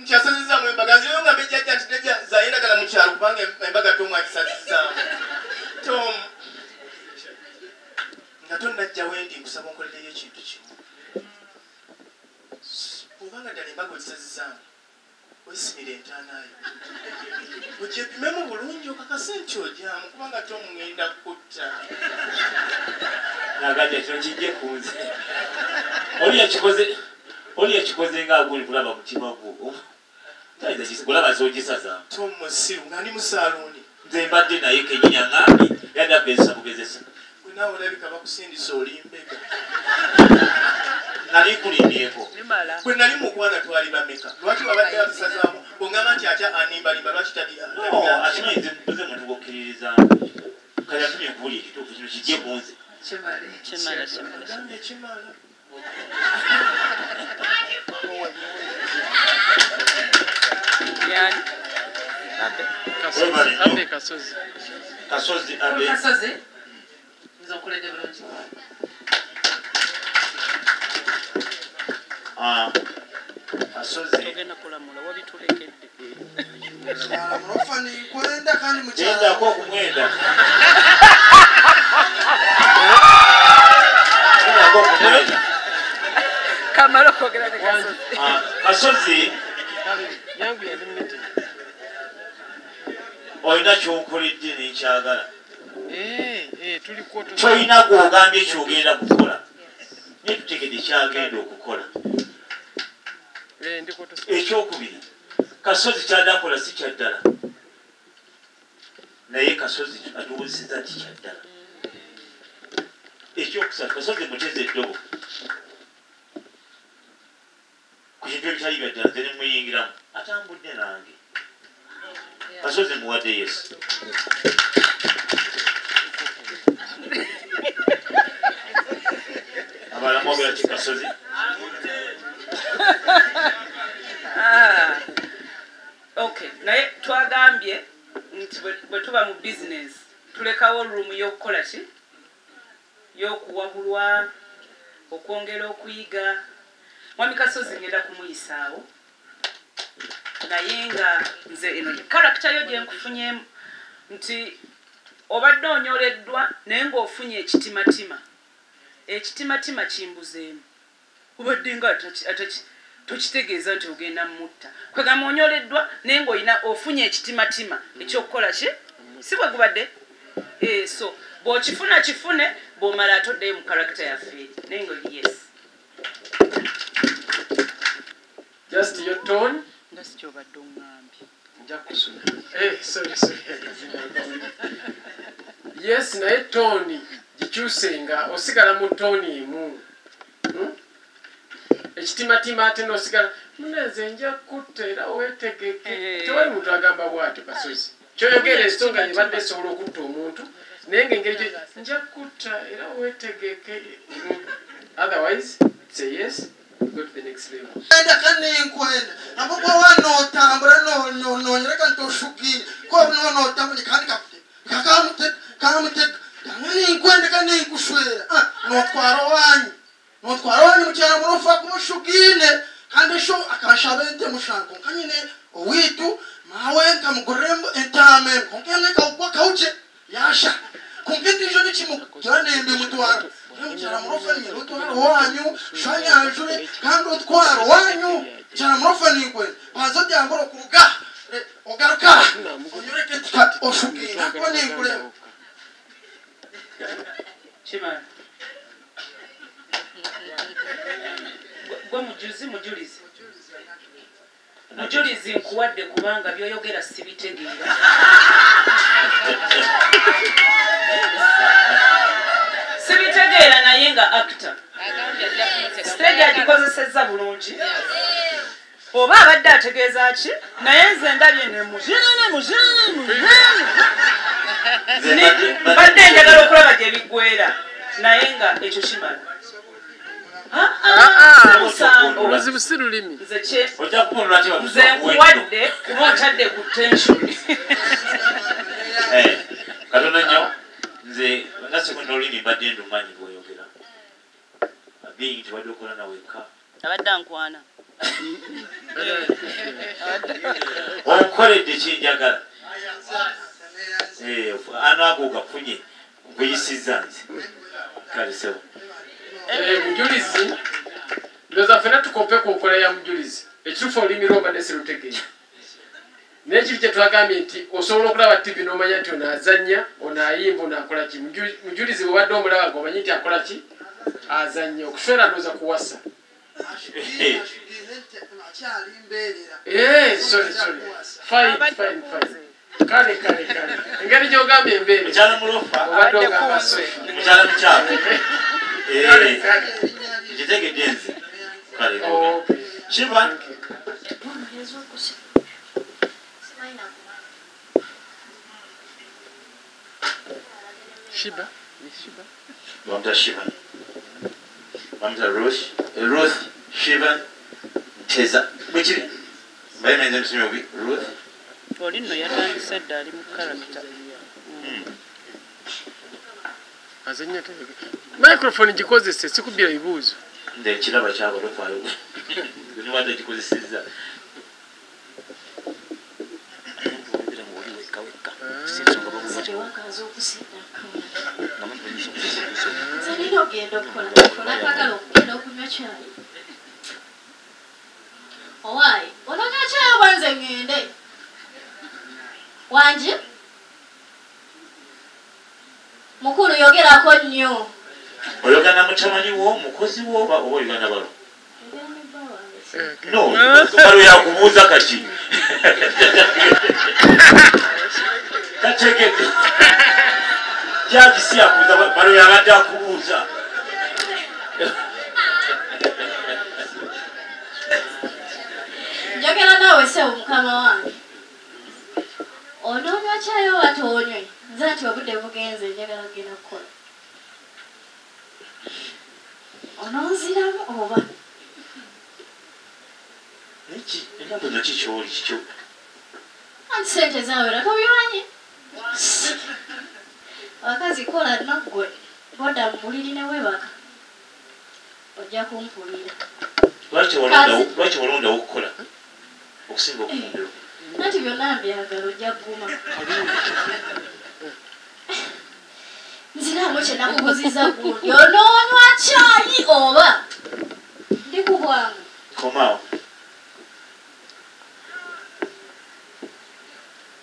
nti asazizaamu embaga nziyo nga mbejjajja nti nejja zaye endagala mu kyalo kubanga embaga tomu agisazizaamu tomu nga tonnajja wendi nkusaba onkolereyo ekintu kimu obanga ddala embaga ogisazizaamu wesimira entaanayo ogyepimemu bulungi okakase nti ogyamu kubanga tomugenda kutta nagadde kino kijje kunze oli yakikoze ngaaguli kulaba mutima gwo kulaba zogisazaamu tomusiru nga ndi musaaluuni nze mbadde naye kenyini aŋambi yadde agezesa bugezesa naawe olabika bakusindisa olimbega nali kulimbyeko bwe nali mukwana twali bameka lwaki wabadde abisazaamu bwongamba nti atya animbalimba lwaki akimanyi nze muntu gokkiririza kale atumye kuwulya ekituufu kino kijje kunze kimala kasozi abe nze nkuledde bulungi gendako okumwenda Kamalo kogera ne Kasozi. Kasozi. Yangu ya limiti. Oyina kyonkoledde n'ekyagala. Tuli kwoto. Toyina gw'ogambye ky'ogenda kukola. Ne tutegedde kyagenda okukola. Ekyokubiri. Kasozi kyadakola si kyaddala. Naye Kasozi atuwulisiza nti kyaddala. Ekyokusatu Kasozi muteze eddobo. Ku bintu ebitali byaddala nze ne muyingiramu. Atambudde nange. Kasozi muwadde Yesu. Abalamu ogera ki Kasozi? Okay, naye twagambye nti bwe tuba mu business tulekawo room y'okukola ki? Y'okuwabulwa, okwongera okuyiga. Mwami Kasozi ngenda kumuyisaawo. Naye nga nze eno character yo gye nkufunyemu nti obadde onyoleddwa naye ng'ofunye ekitimatima. Ekitimatima kimbuzeemu. Obadde nga tokitegeeza nti ogenda mutta. Kwegamba onyoleddwa naye ng'olina ofunye ekitimatima ekyokukola ki? Si bwe gubadde? So bw'okifuna kifune bw'omala atoddeyo mu character yaffe. Naye ng'oli yes. Just your tone. Ndasi kyobadde oŋŋambye. Nja kusuna. Sorry. Yes, naye tone gikyusenga osigala mu tone emu. Ekitimatima ate n'osigala muneze nja kutta era weetegeke. Tewali muntu agamba bw'atyo Kasozi. Kyoyogera ensonga yebadde esobola okutta omuntu naye ng'engeri nja kutta era weetegeke. Otherwise, say yes. Go to the next level. Enda kanenkwenda nabo kwa wanotambula nonyereka ntoshuki kwa notambula kandi kapte kamute kanenkwenda kanenkushwera notwara wanyu mucyara murofa kumushugine kandi sho akashabente mushanko kanyine owitu mawe nkamugorembo entame konkene kwa kauche yasha konkete jo nichimu janembe mutwara mucyara murofa ni rutwara wanyu shanya jure kandi utwara wanyu cyara murofa ni kwenda bazo byangoro kuruga ogaruka onyureke tika oshugina ko ni kure Chima gwe mujulizi nkuwadde kubanga byoyogera sibitegeera. Sibitegeera naye nga actor. Stage agikozesezza bulungi. Oba abadde ategeeza ki? Naye nze ndabye ne muzini. Badde njagala okulaba gye biggwera. Naye nga ekyo kimala. Oluzibu si lulimi. Nze nkuwadde n'otadde ku tension. Katonda nnyo nze nga sekondi olulimi mbadde ndumanyi bw'oyogera. Being nti wadde okola naweka. Abadde ankwana. Onkoledde kyenjagala. Anaago gafunye nkuyisizza nze. Kale sebo. Mujulizi ndoza fena tukope ku nkola ya mujulizi. Ekituufu olulimi lw'obadde sirutegeera. N'ekiri kye twagambye nti osobola okulaba TV n'omanya nti ono azannya, ono ayimba, ono akola ki. Mujulizi bw'obadde omulaba ng'omanyi nti akola ki? Azannya. Okushwera ndowooza kuwasa. Sorry. Fine. Kale. Engeri gy'ogambye embeera. Mukyala mulofa. Obadde ogamba Sofi. Mukyala mukyafu. Kitegedde nze. Kale. Shiba. Shiba. Wamta Shiba. Wamta Ruth. Shiba. Teza. Mwikiri. Mbaye menze msimi obi. Ruth. Oli nno yatandise dda ali mu character. Azannya tege. Microphone gikozese sikubira bibuuzo. Nde kiraba kyabo lofayo. Ni wanda gikozesezza. Owaayi, ononyakyayo bwanze ngende. Wangi? Mukulu yogerako nnyo. Oyogana mutamani wo, mukozi wo, oba oyogana balo? No, balo yakubuuza kati. Kategedde. Jaji si yakubuuza, balo yabadde akubuuza. Njogera naawe sewo mukama wange. Ononywa kyayo ate onywe. Nze ati obudde bugenze njagala kugenda kukola. Ononziramu oba? Neki, engambo naki kyoli kikyo? Anti sente zawera tobimanyi? Abakazi kola naggwe. Boda mu buliri ne webaka. Ojja kumpulira. Lwaki walondawo okukola? Okusinga okufumbiro. Nati byonna mbyagala ojja gguma. Nziramu kye nakubuziza gundi. Onoonywa kyayi oba? Ndi ku bwangu. Komaawo.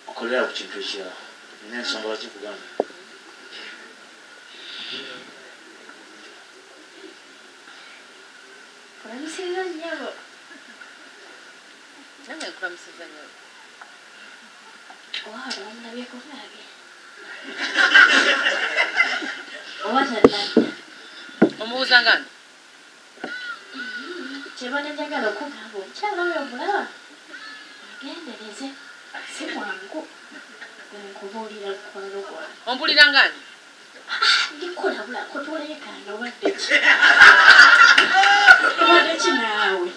Okolera ku kintu ekirala. Nina ensonga lwaki nkugamba. Olamusiza nnyo. Nange nkulamusiza nnyo. Owaaba omulabyeko naage. Oba tannadda. Omubuuza ngani? Kyebadde njagala okugamba omukyala oyo omulaba. Agendereze. Si mwangu. Nkubuulira mukwano gwange. Ompulira ngani? Ndikulabulako tuleekaana obadde ki? Obadde ki naawe?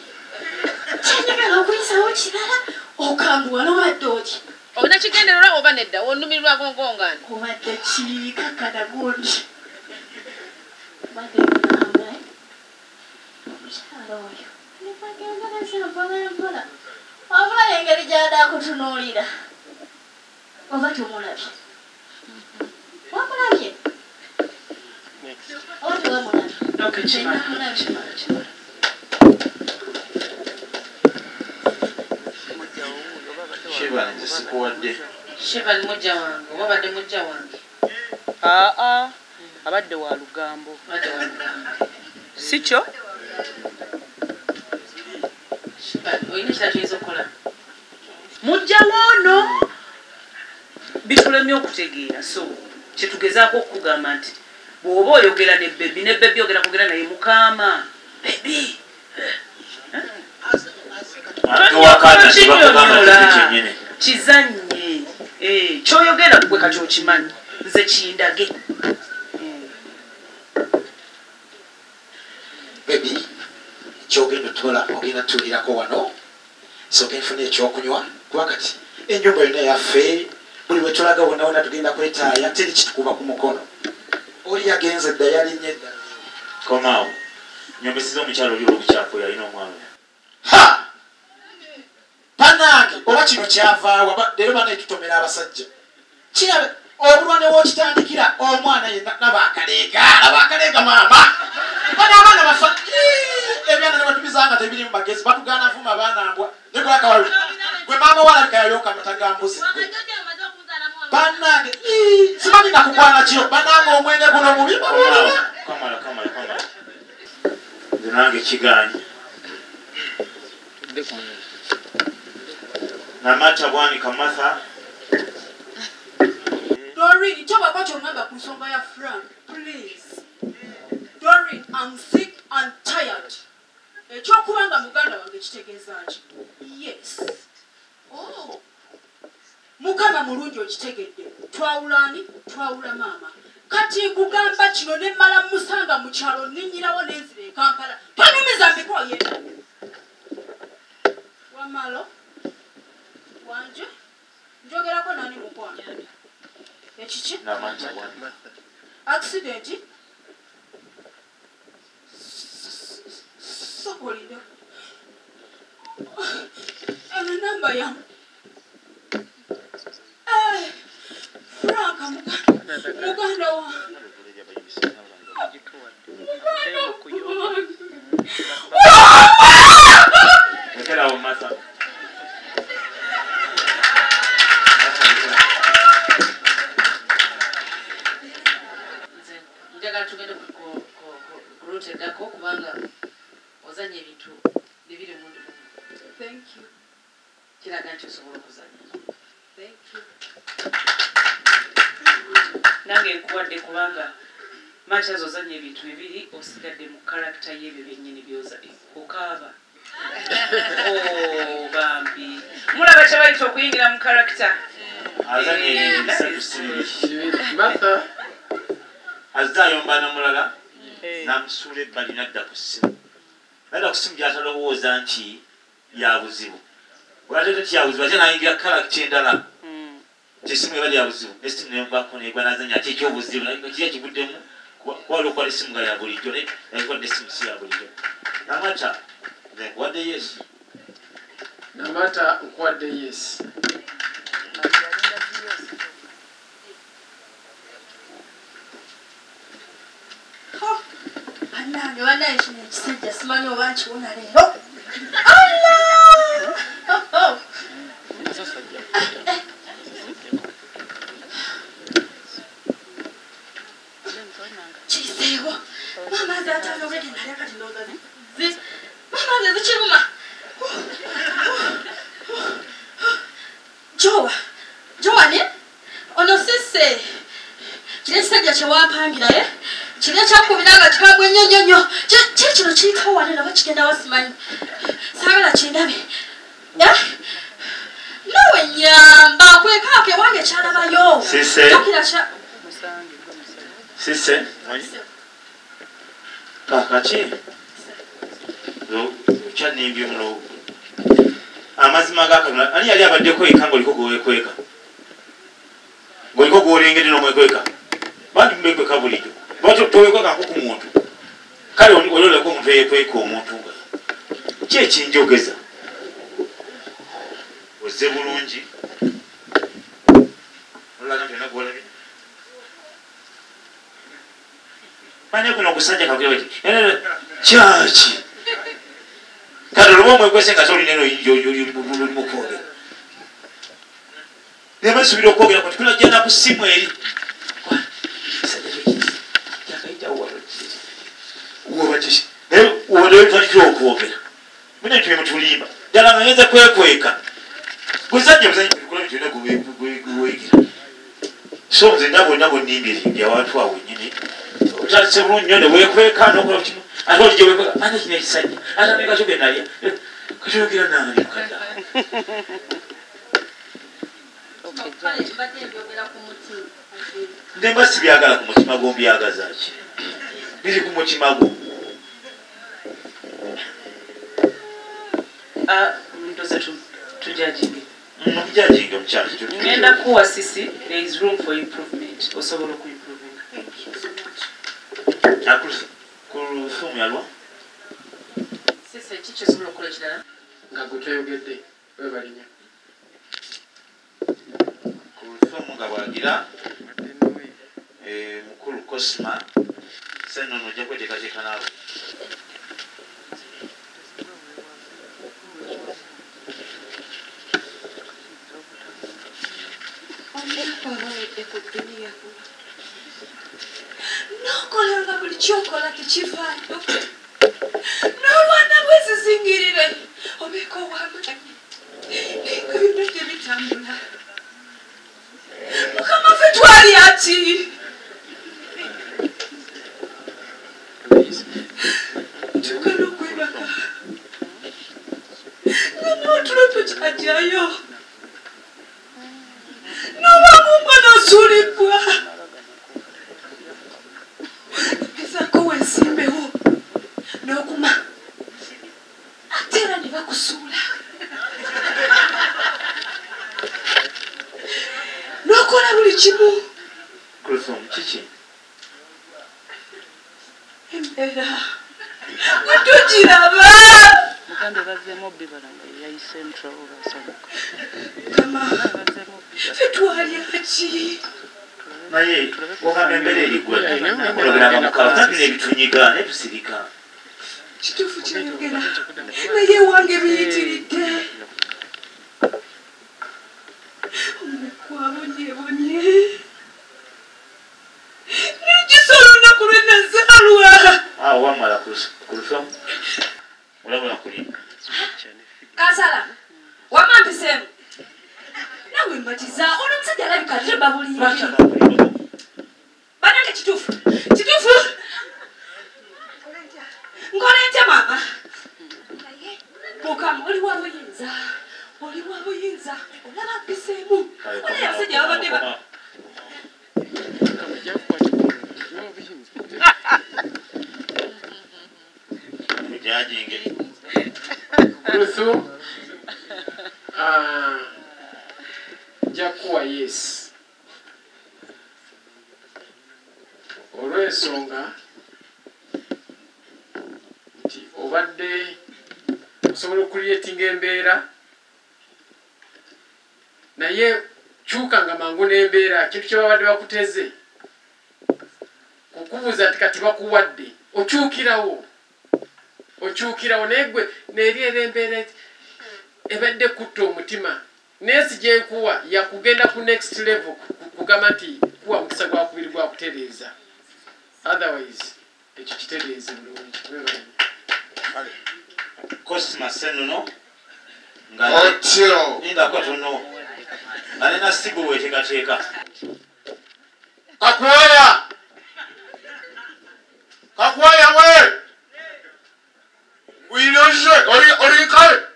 Kyenjagala okuyisawo kirala okambuwala obadde oti. Olina kigendererwa oba nedda? Onnumirirwa gongongani? Obadde ki kakkana gundi? Obadde munamba omukyala oyo nibagendereza mpolampola. Wabula engeri gy'adde akutunuulira. Oba tumulabye? Wamulabye? Oba tewamulabye? Kimala. Sheba nze sikuwadde. Sheba ni mujja wange, oba badde mujja wange? Abadde wa lugambo. Badde wa lugambo. Si kyo? Sheba, oyina kyatuyinza okukola? Mujja woono bitulemye okutegeera, so kyetugezaako okugamba nti bw'oba oyogera ne bebi oyogera kugera naye mukaama bebi kizanye kyoyogera gwe kati okimanyi nze kindage. Bebi kyogenda otola ogenda tuulirako wano soka enfuna ekyokunywa kuba kati ennyumba yonna yaffe buli we tulaga wonna wonna tugenda kwetaaya teri kitukuba ku mukono. Oli yagenze dda yalinnya edda. Komaawo nyombesiza omukyalo oli olwobukyafu yalina omwana. Ha! Bannange oba kino kyavaawa leero bana etutomera abasajja. Kirabe obulwane w'okitandikira omwana yenna nabakaleega maama. Bano abaana bafa ebyana ne batubizanga tebiri mu magezi batugaana vuma abaana mbwa ne gwakawalu gwe maama walabika yalyoka amata ga mbuzi. Bannange simanyi nakugwana kiro bannange omwenge guno mubi. Kamala. Nze nange kiganye. Namata bwani kamatha. Doreen, choba chongamba ku nsonga ya Frank, please. Doreen, I'm sick and tired. Ekyokubanga muganda wange kitegeeza ki? Yes. Oh. Mukama mulungi okitegedde. Twawulani, twawula maama. Kati nkugamba kino ne mmala musanga mu kyalo nninyirawo n'enzira e Kampala. Tonyumiza mbiko yena. Wamalo. Wanje. Njogerako nani mukwano. Ekiki? Namata bwani. Accident. Sokolida. Ana namba ya. Frank muganda wa. Ekera omata. tusobola okuzanya. Nange nkuwadde kubanga makya zozanya ebintu bibiri osigadde mu karakita y'ebyo byennyini byoza okaaba. Bambi mulaba kye bayita okuyingira mu karakita. Azanye ebintu bisatu sibiri. Martha azza ayomba n'omulala n'amusuula ebbali n'adda ku ssimu. Nadda ku ssimu gy'atalowooza nti ya buzibu. Bw'ate tekyabuzibu ate n'ayingira karakita endala. Kyesimu eba lya buzibu n'essimu neyombako negwa n'azanya ate ekyobuzibu kiri kivuddemu kwali okwala essimu nga ya bulijjo naye yalikuwadde essimu si ya bulijjo. Namata nze nkuwadde yes. Namata nkuwadde yes. Bannange banaye kino ekisajja simanyi oba nkiwona leero. Allah! Kiseebo mama aze ataano obwedde nalya kati ndowooza mama aze zikiruma. Joani ono sisse kiri ekisajja kye wampangira kiri ekyakubira nga kikagwa ennyo kiri kino kirikawo wane naba kigenda wasimanyi saagala kindabe nawe nyamba kwekaako ewange kyalabayo Sisse kakaki kyanimbye mulo amazima gakatula ani yali abaddeko eka ng'oliko gwewekweka ng'oliko gw'olengedde n'omwekweka bantu mbekweka bulijjo lwaki towekwekako ku muntu kale ololeko omuntu eyekweka omuntu nga ki ekinjogeza ozze bulungi olaga nti onagwolabye manya kuno okusajja kakira bati kyaki kati oluba omwekwese nga tolina eno olimu okwogera naye basubira okwogera kati kulajjana ku ssimu eri naye talikira okwogera muna nti bemutulimba ddala nga ngenza kwekweka buzajja buzanyi bikola bitulina gwewegira so nze nabonna bonnimbyerimbya abantu awo nyini otatise bulungi nyo newekweka nokola kimu ate oli gyewekweka ate kino ekisajja ate amekakyo genalya kakyogera nange mukadda ndemba sibyagala ku mutima gwo mbyagaza ki biri ku mutima gwo ndoza tujajinge mujajinge omukyala ngenda kuwa sisi there is room for improvement osobola oku improving. Ku fomu yalwa sisi kiki osobola okukola ekirala nga gwe toyogedde webalinya ku fomu nga bwagira mukulu Cosma senono ojja kweteekateeka naawe nokolanga buli kyokola tekivaayo n'olwana bwezizingirire obeeka ow'amaanyi nga byonna gye bitambula mukama ffe twali ati tugenda okwebaka nga n'otulo tukyajyayo n'obamumba n'osuulibwa gezaako wensimbewo n'okuma ate era ne bakusuula n'okola buli kimu kulifomu kiki embeera wetugiraba muganda bazzemu bibalanga yayisentral basanuka kama ffe twalya ki naye ogamba embeera erigwaolabiranga mukaba tagina ebitunyiga naye tusirika kituufu kyayogera naye ewange biyitiridde omukwabonyebonye n'ekisa olunaku lwe nazaalwa awo wamala kulifomu olabula kulimba kasala wamma mpiseemu batiza ono musajja alabika atreba bulungi banange kituufu ngola ntya mama mukama oli wa buyinza olaba mpiseemu naye abasajja babadde Rusu jakuwa yes olw'ensonga nti obadde osobola okuliyetinga embeera naye kyukanga mangu n'embeera kintu kye babadde bakuteze kukubuuza nti kati bakuwadde okyukirawo naye gwe neeryera embeera ebadde kutta omutima naye si gyenkuwa yakugenda ku next level kugamba nti kuwa mukisa gwakubiri gwakutereeza otherwise ekyo kitereeze bulungi Cosmas enono otyo nindako tono alina sibu weteekateeka kakwaya we wiroje olinkawe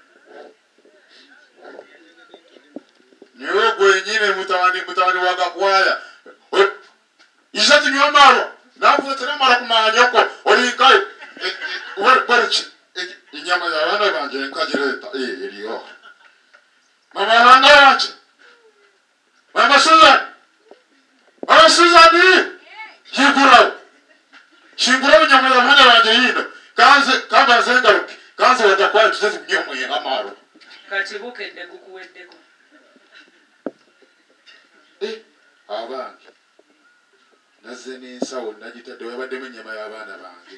niwe gwenyine mutabani wa gakwaya ishati niyomarwa nakutetemara kumanyoko olinkawe wereki inyama y'abana banje nkagireta eriyo mama hanga wanje mama Suzani shingura inyama y'abana banje yino kanze ngaruke kanze watakwaya tuteze kunyomo y'amaro kati bukedde gukuweddeko abange naze n'ensawo nagitadde webaddemu ennyama y'abaana bange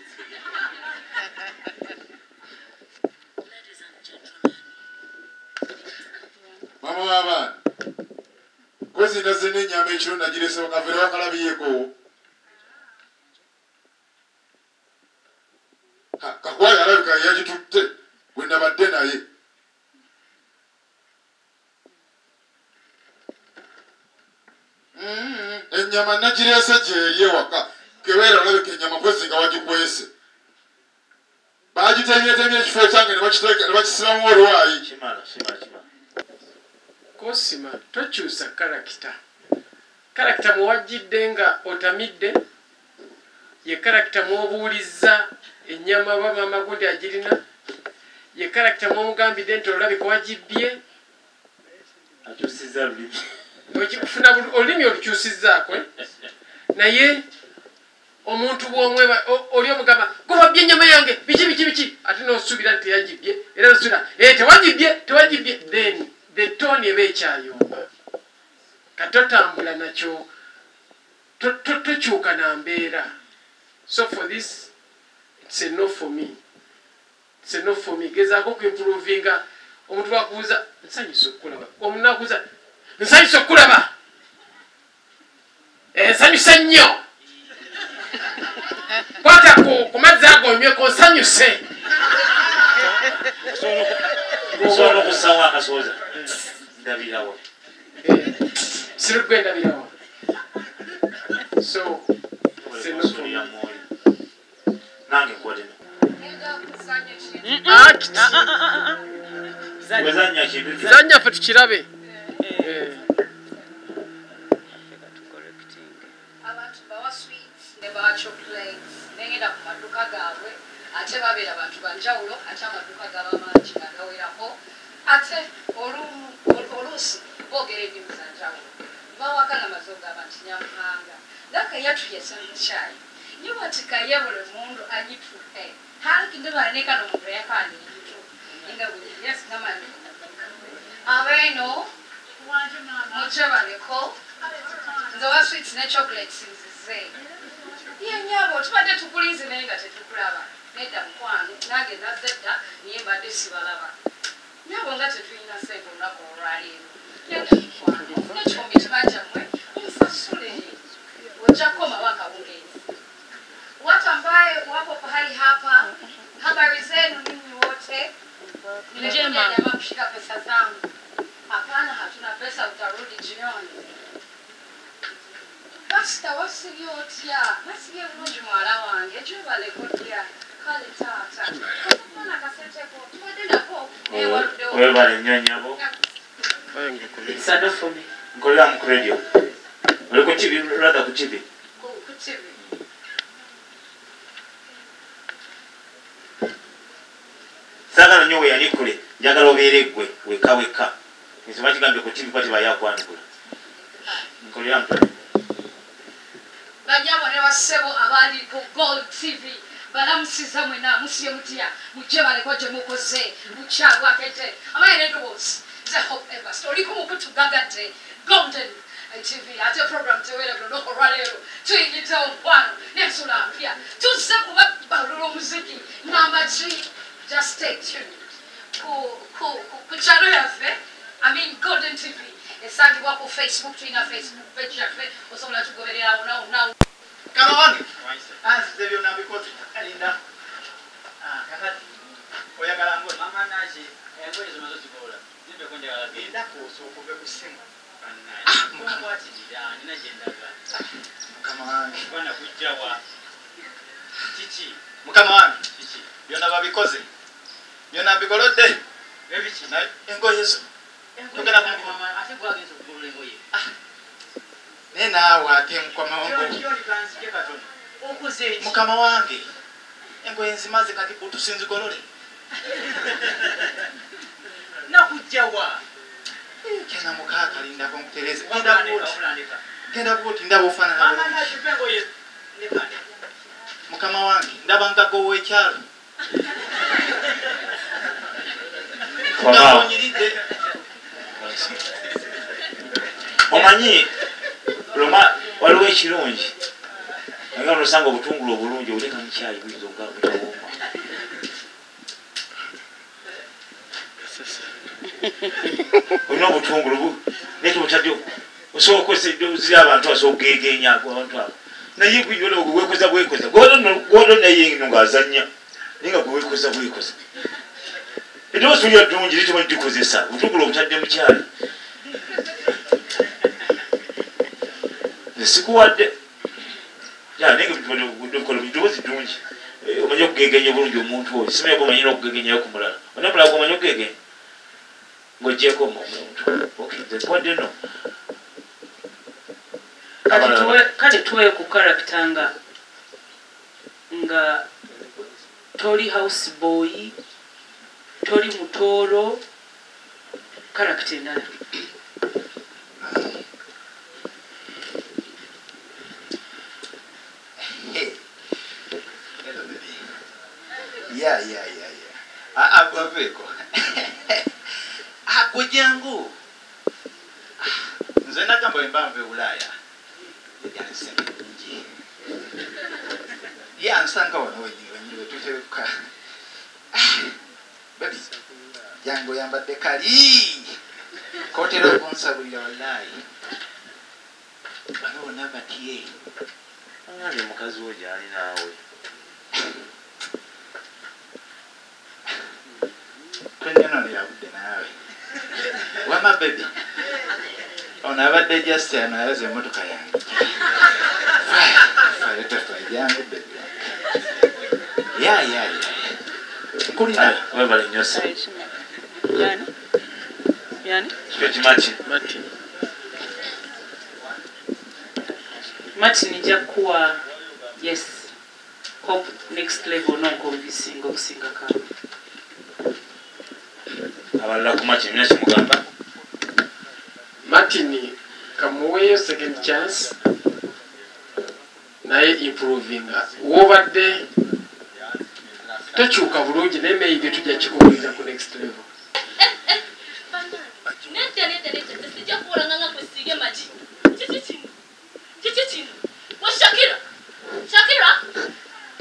mama w'abaana kwezi naze n'ennyama ekiro nagirese bakavere bakalabiyeko kakwaya alabika yagitutte gwe nabadde naye ennyama nagirese gyeri ewaka kebeera olabika ennyama kwezi nga wagikwese bagitemyetemye ekifo ekyange ne bakisibamu olwayi Kosima tokyusa karakita muwajjidde nga otamidde ye karakita mwobuulizza ennyama bamama gundi agirina ye karakita mwomugambidde nti olabika wagibbye ofuna olulimi olukyusizzaako naye omuntu bwomweba oli omugamba gobabbye ennyama yange biki ate nosuubira nti teyagibbye era nosuubira tewagibbye then the tone eba ekyayomba katotambula nakyo tokyuka na mbeera so for this it's a no for me gezaako okuimprovinga omuntu wakubuuza nsanyusa okukulaba omuntu nakubuuza nsanyusa okukulaba nsanyusa nnyo kwata ku mazzi ago onyweko nsanyuse osobola okusawo akasooza ndabirawo sirugwe ndabirawo so nange nkodena zanya ffe tukirabe abantu bawa sweets ne bawa chocolates nengenda ku maduuka gaabwe ate babeera abantu banjawulo ate amaduuka gaba mangi gagawerako ate oluusi boogera endimu za njawulo bawakana amaze ogamba nti nyamuhanga ngakayatuyesa mukyayi nyewatika ye buli mundu anyituhe halikindibaleekano omuntu yakani yitu nga buli yes namani abeeno mucebaleko nze wa sweets ne chocolates nzize yenyabo tubadde tukulinze naye nga tetukulaba nedda mukwano nange nazedda niye mbadde sibalaba nyabo nga tetulina sente olunaku olwaleero nedda mukwano ofuna ekifumbi kibajjammwe omusasule ojakoma wakawungezi watu ambaye wapo pahali hapa habari zenu ninyi wote nimekuja jamaa kushika pesa zangu hapana hatuna pesa Pastor utarudi jioni. Pastor wasibye otya? Nasibye bulungi muwala wange. Jwebale kotya. Kale taata. Kafuna kasenteko. Tubadde nako. Webale nnyo nnyabo. Sado for me. Nkolera mu radio. Oli ku TV, rather ku TV. Ku TV. Sagala nnyo we yali kule. Njagala obeere ggwe weka weka. Nsoma kigambye ku TV kwati bayakwanukula. Nkolera mu Banyabo ne basebo abali ku Gold TV. Balamusiza mwena musiye mutya. Mujje baleko gye mukoze. Mukyabwa kete. Amayere ndoboozi. The hope ever. Story kumukutugagadde. Golden TV ate program tewera buloko ralero. Tuyigita okwano. Nesula mpya. Tuzze kuba balula omuziki. Number 3. Just stay tuned. Ku channel yaffe. I mean Golden TV. Esangibwa ku Facebook, tulina Facebook page yaffe. Osobola tugoberera now. Kama wange. Ansize byonna bikoze. Alinda. Kakati. Oyagala ngo mama naje. Engoye zomazo zikola. Zimbe konjagala genda kusokobe kusimu. Mukama wange. Bana kujjawa. Chichi. Mukama wange. Chichi. Byonna babikoze. Byonna bigolodde. Ebiki. Engoye zo. Tugenda kumukoma. Ate bwagenze okugolola engoye. Nena wate mukama wange. Mukama wange. Engoye nzimaze kati butusinzi golole. Nakujjawa. Kena mukaka linda konkutereze. Kenda kuti ndaba ofanana. Mama na chipengo ye. Mukama wange ndaba ngago wekyalo. Omanyi Roma waliwo ekirungi. Nga nosanga obutungulu obulungi oleka mu kyayi buyinza okuwoma. Olina obutungulu neto butadde osobola okukozesa eddoboozi ly'abantu asobola okugegenya abantu abo. Naye gwiyola weekoza. Gwodo naye eno ng'azannya. Naye nga gwe weekoza. Eddoboozi tulya ddungi litumanyi tukozesa. Obutungulu obutadde mu kyayi. Nesikuwadde. Naye nga eddoboozi ddungi. Omanyi okugegenya obulungi omuntu oyo. Simanyi omanyi n'okugegenyayo ku mulala. Omanyi omulala gwomanyi okugegenya. Ng'ogyeko omuntu. Nzekuwadde no. Kati tuwe ku character nga toli house boy, toli mutoro, character endala. Yeah. Baveko. Kujangu. Nze nakamba embamve Ulaya. Ya nsanga wano wenyiwe tuteruka. Baby. Jango yambadde kali. Kotera konsabulira wallahi. Bano namba tie. Ani mukazi wo gyali naawe. Kwenyono yabudde naawe. Wama baby. Ono abadde just anayoza emmotoka yange. Jango baby. Yeah. Nkulira. Webale nnyo sa. Yani? Sweti Martin nija kuwa yes. Hope next level no convincing okusinga kano. Abalala ku Martin mina kimugamba. Martin kamuweyo second chance. Naye improving. Wobadde tokyuka bulungi naye maybe tujja kikubuliza ku next level. Nete sijja kuwola nga kwesiige magi. Kiki kino wa Shakira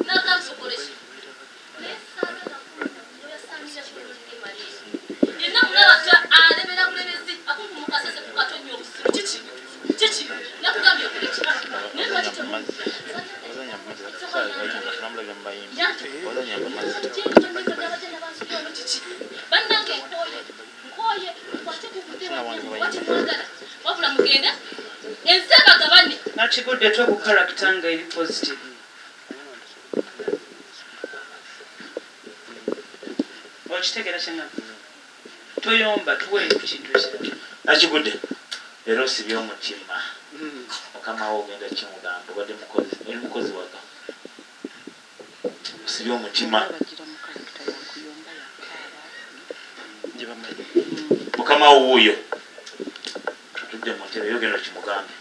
nakamsokolesha yenna mulaba alemera bulebezi akukumukasese ku katonyo obusiru kiki nakugambye okuleki bannange mwagala wabula mugenda enseba gabane nakigudde twe ku character nga eri positive wakitegera kyengamba toyomba tuwe ku kintu ekirala nakigudde era osibye omutima mukama wo ogenda kimugamba wadde mukozi waka osibye omutima mukama wo wuuyo atudde mu ntebe yogenda kimugambe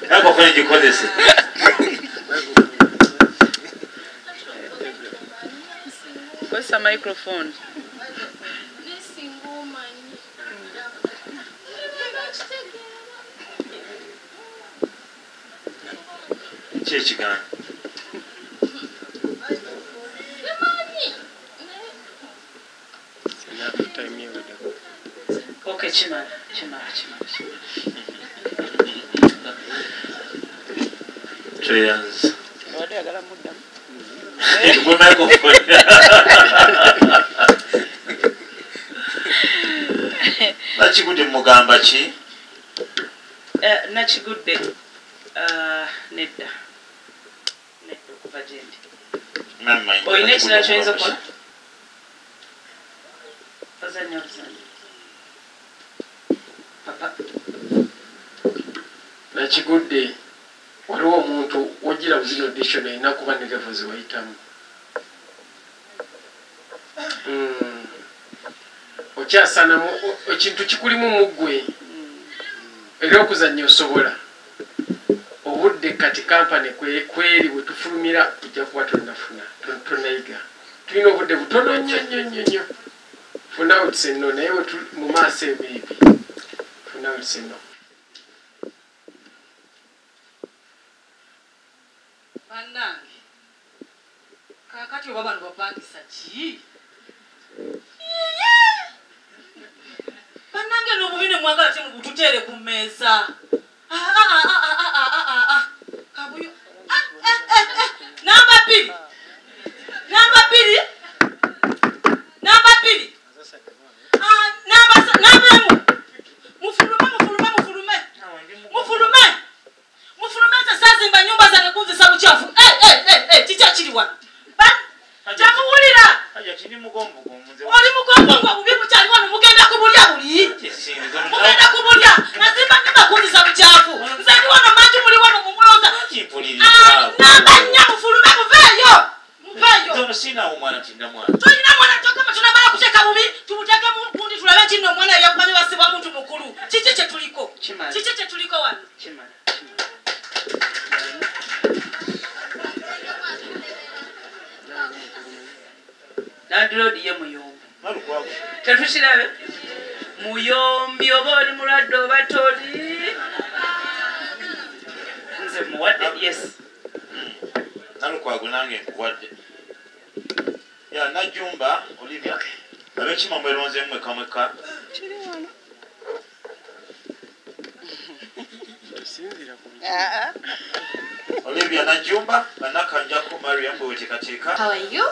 nako kwenye jikozese kozesa microphone kyekigana okay chimala Trans. Wade agala muddamu. Nakigudde mugamba ki? Nakigudde nedda. Nedda okuva gyendi. Oyina ekirala kyoyinza okukola? Ozannya obuzannya. Papa. Nakigudde waliwo omuntu wojjira buzino dictionary erina kuba ne level ze wayitamu. Okyasanamu ekintu kikulimu muggwe era okuzannya osobola. Obudde kati kampani kweri bwe tufulumira tujja kuba tonnafuna tonnayiga. Tulina obudde butono nnyo. Funa otisenno naye mu maaso ebiibi. Funa otisenno. Bannange kakati oba bano bapangisa ki? Bannange n'obubi ne mwagala temubututeere ku mmeeza. Kabuyo namba bbiri namba bbiri namba emu mufulume zasazimba nyumba zange kunzisa buchafu chicha chiri wano jamuwulira oli mugombo bubi bukyali wano mugenda kubulya buli mugenda kubulya nazimba nyumba kunzisa buchafu nze ndi wano manji muli wano mumuloza namba nnya mufulume muveeyo tulina mwana tokama tunamala kuteeka bubi tumuteeke mu gundi tulabe kino omwana yakumanye basibwa muntu mukulu kiki kyetuliko wano Landlord ye muyombi. Tetushirabe. Muyombi oba oli mulwadde oba toli. Nze muwadde yes. Nalukwago nange nkuwadde. Ya Najumba Olivia. Abekima mweronze mweka. Kiri wano. Olivia Najumba banakanja ku Mariam bwetekateka. How are you?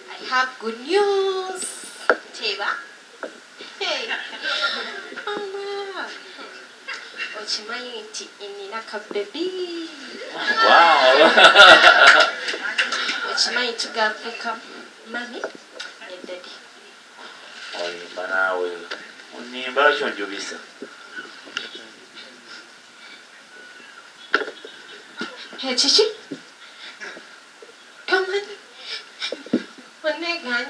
I have good news. Teba. Hey. Mama. Ochimanyi nti nina ka baby. Wow. Ochimanyi tugafuka mami ne daddy. Oyimba nawe. Onimba kyo njubisa. Hey chichi. Come on. Waneganya.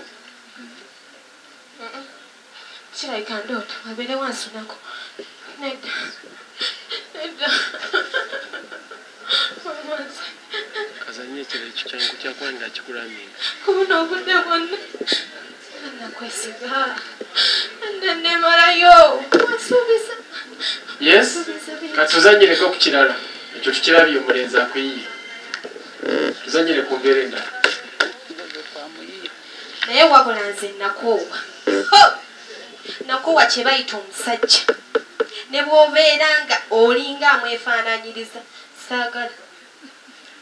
Kirabika ndoto wabere wansunako. Nedda. Kazanye ekiro ekyo kyangu kyakwanga kikulamira. Kubuno obudde bwonna. nakwesiga nemalayo wasuubiza yes katuzanyireko ku kirala ekyo tukirabye omulenzi akuyiye tuzanyire ku mbeera endala naye wabula nze nakoowa kye bayita omusajja ne bw'obeera nga olinga amwefaananyiriza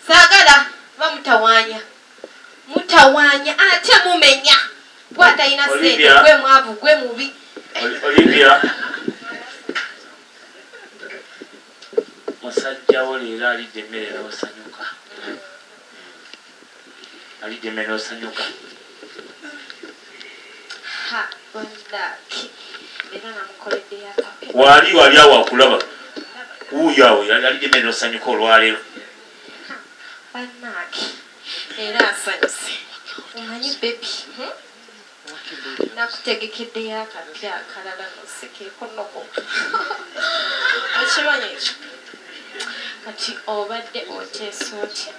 saagala ba mutawaanya ate mumenya bwatalina sente gwe mwavu gwe mubi Olivia musajja wo leero alidde emmere n'osanyuka wali awo akulaba wuuyo awo alidde emmere n'osanyuka olwaleero bannange era asanyuse omanyi bebi nakutegekeddeyo akapya akalala nosekeeko noko okimanyi ekyo kati obadde oteesa otya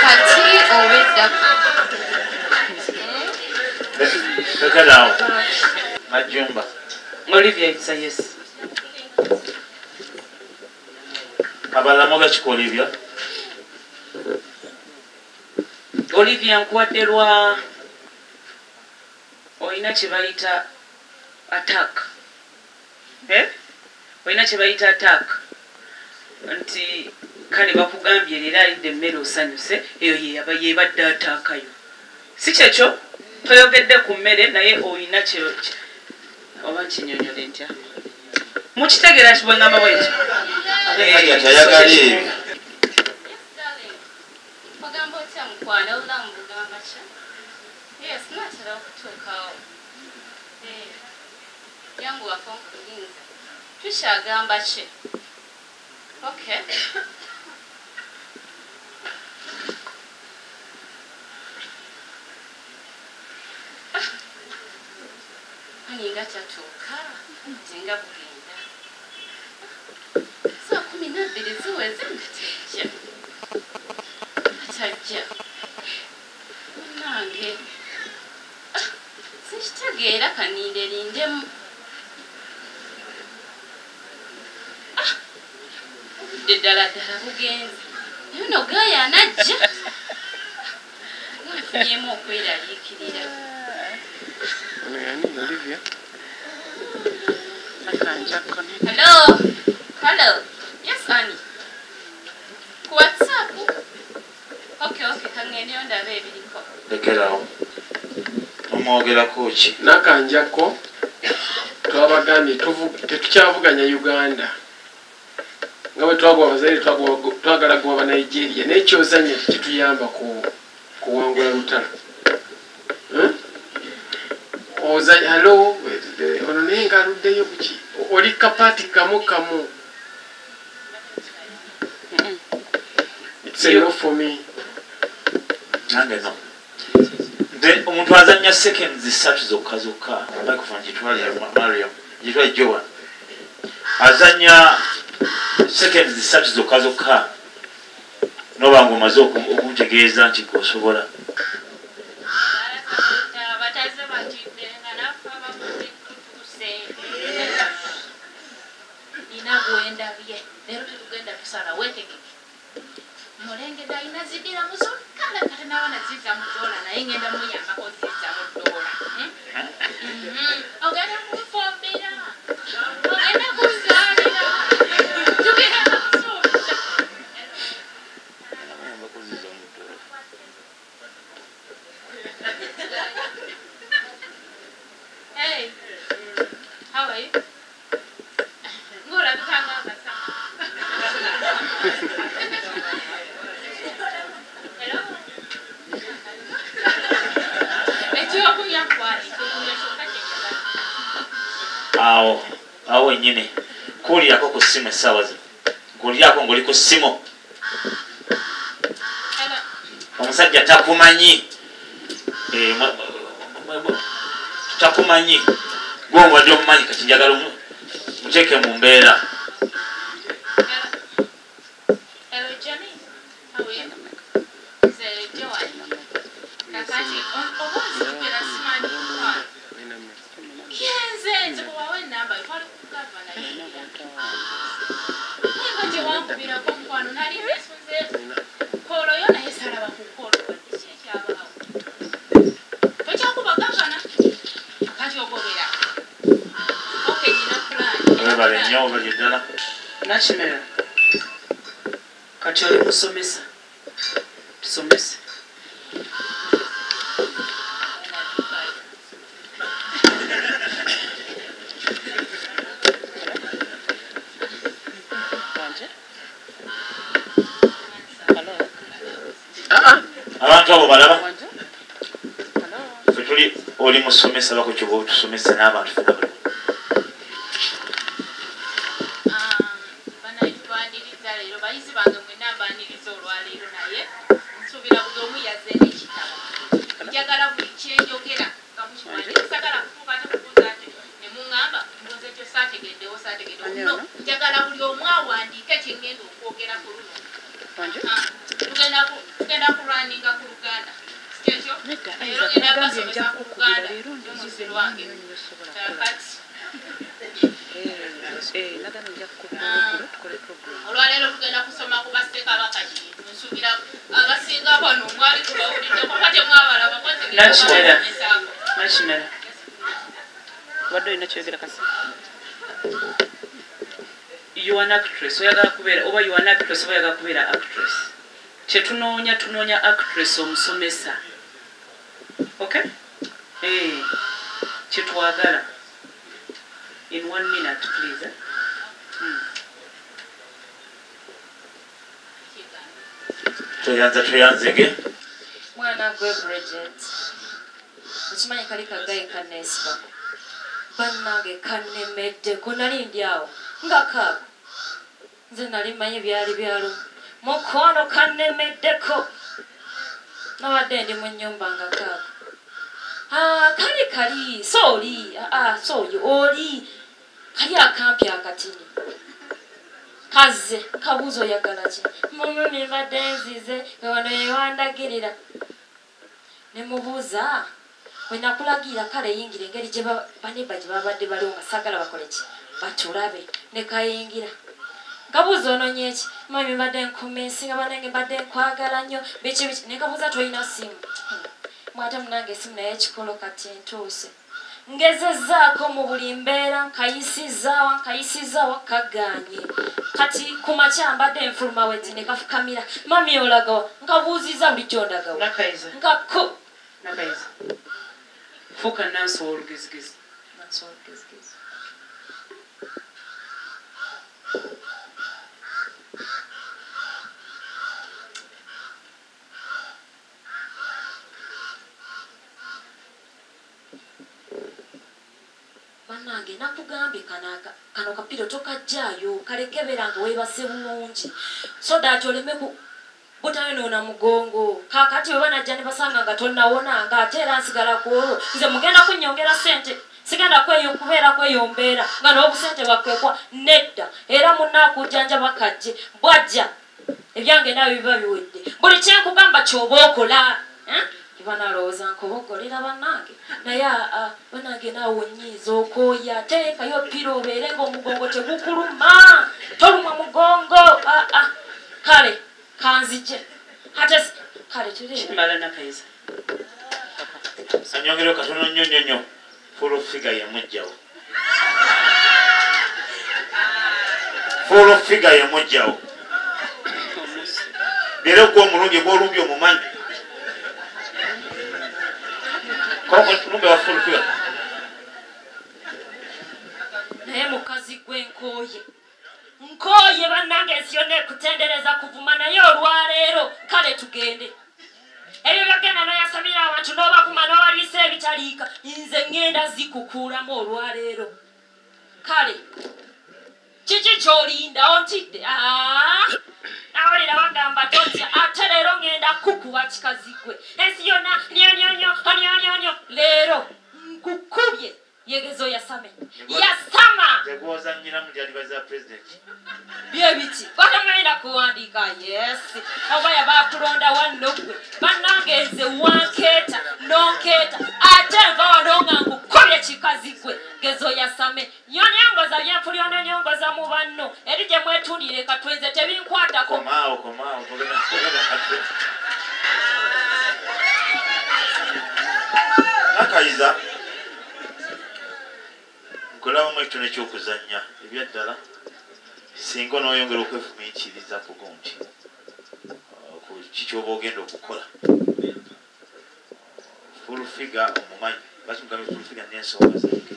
kati obeddako Kakadao Majumba Olivia it's a yes. Abalamoga chiko Olivia nkuwadde lwa oyina kye bayita attack oyina kye bayita attack nti kale bakugambye leero alidde emmere osanyuse eyo yebadde ataakayo si kyekyo toyogedde ku mmere naye oyina kye oba kinyonyole ntya mukitegeera bwe ngamba bwekyo Yes, natera okutuukawo yangu wafo nkulinza tukyagamba ki okay aninga tatuuka tenga bugenda saa 12 ziweze nga tejja atajja nange sikitegeera kaninderindemu obudde ddala bugenzi naye no gaaya anajja nfunyeemu okweraliikirira hello yes ani ku whatsapp okay kangendeyo ndaba ebiriko lekerawo omwogerako ki nakanjako twabagambye tetukyavuganya Uganda nga bwe twagwa abazaire twagala kuba Nigeria naye kyozanye kituyamba kuwangula lutalo ozanye halo ono naye nga aluddeyo buki oli kapati kamu it's enough for me nange no omuntu azanya seconds 3 zokka bakufanya kitwali Mario kitwali Joan azanya seconds 3 zokka noba ngomaze okutegeeza nti osobola inagwendabye leero tugenda kusala wetegeke mulenge dalina zidira muzokala kati nawana ziza mudola naye ngenda muyambako ziza mudola ogenda kufumbira ogenda kuzaalira tugenda kusuubiza hey how are you ngora bitanga basa awo nyine kulyako ku ssimu essaawa zino kulyako ng'oli ku ssimu omusajja takumanyi gwe omuwadde omumanyi kati njagala muteeke mu mbeera kakati oba Mwagala nnyo bali ddala. Nakimera. Kati oli musomesa. Tusomese. Abantu abo balaba. Ffe tuli oli musomesa bako kyoba otusomesa n'abantu fena bali. Banayitwaniriza leero bayizi bange mwenna mbaniriza olwaleero naye nsuubira buli omu yazze n'ekitabo. Njagala buli kyenjogera nga mukiwandiika. Sagala kutuuka ate kubuuza ati ne muŋŋamba mbuuza ekyo saategeddewo saategeddewo. No, njagala buli omu awandiike kye ŋŋenda okwogera ku luno. Tugenda kulwaninga ku Luganda. Ekyo leero ngenda basomesa ku Luganda n'omuzizi lwange. Olwaleero tugenda kusoma ku bassekabaka kintu nsuubira abasinga bano mwali kubawulidde kuba temwabalaba Nakimera. Wadde olina kyogera kasi. You are an actress. Oyagala kubeera oba you are an actress oba oyagala kubeera actress. Tunoonya actress omusomesa. Okay? Kyetwagala. In 1 minute, please. Tuyanzege. Mwana gwe Bridget. Okimanyi kali kagayi kanneesiba. Bannange kannemedde ko nali ndi awo nga kaako. Nze nali mmanyi byali byalo. Mukwano kannemeddeko. Nabadde ndi mu nnyumba nga kaako. Kali sooli. Sooli oli. Kali akampi akatini. Kaze kabuzo oyagala ki? Mama nibadde nzize wano yewandagirira. Ne mubuuza bwe nakulagira kale yingira engeri gye baneba gye babadde baliwo nga saagala bakole ki? Batulabe ne kayingira. Kabuzo ononye eki? Mami mbadde nkuminsinga banange mbadde nkwagala nnyo biki ne kabuuza toyina simu. Mwate munange esimu naye ekikolo kati entuuse. Ngezezzaako mu buli mbeera nkayisizaawa kaganye. Kati ku makya mbadde nfuluma wedi ne kafukamira. Mami olagawa nkabuuziza buli kyondagawa. Nakaiza. Fuuka nansi olugezigezi. Bannange nakugambye kano kapiro tokajjaayo kalekebera nga weebase bulungi so that oleme butayonoona mugongo. Kakati bwe banajja ne basanga nga tonnawona ng'ate era nsigala ku olwo nze mugenda kunnyongera ssente sigenda kubeera kweyombeera nga n'obusente bwakwekwa nedda era munaakujjanja bakajje bwajja ebyange naawe biba biwedde buli kyenkugamba ky'oba okola banalowooza nkobogolera bannange naye bannange naawe onnyiiza okooya teekayo piro obeere ng'omugongo tegukuluma tolumwa mugongo kale kanzije ate kale kimala Nakaiza anyongero katono nnyo full figure yamujjawo leero gwo omulungi gw'olumbi omumanyi lumbe wa full figure naye mukazi gwe nkooye bannange ensi yonna ekutendereza kuvuma naye olwaleero kale tugende ebyo byagenda noyasabira abantu n'obakuma n'obaliisa ebitaliika nze ŋŋenda zikukuulamu olwaleero kale kiki ky'olinda ontidde nawulira bagamba totya ate leero ŋŋenda kukuba kikazi gwe ensi yonna nyonyonyo leero nkukubye yegezo yasame yasama zegwozannyira mu lyalibaza president bye biti batamanyira kuwandiika yes oba yabakulonda wannogwe bannange nze wankeeta nonkeeta ate nva wano nga nkukubye kikazi gwe gezo yasame nyonyongoza byenfulyono nyongoza mu banno eri gye mwetundire katwenze tebinkwatako komaawo Nakaiza kulaba mu ekitone ekyokuzannya ebyaddala singa onoyongera okwefumiikiriza ku gonti ku kikyoba ogenda okukola fulufiga omumanyi bakimugambye fulufiga n'ensonga zange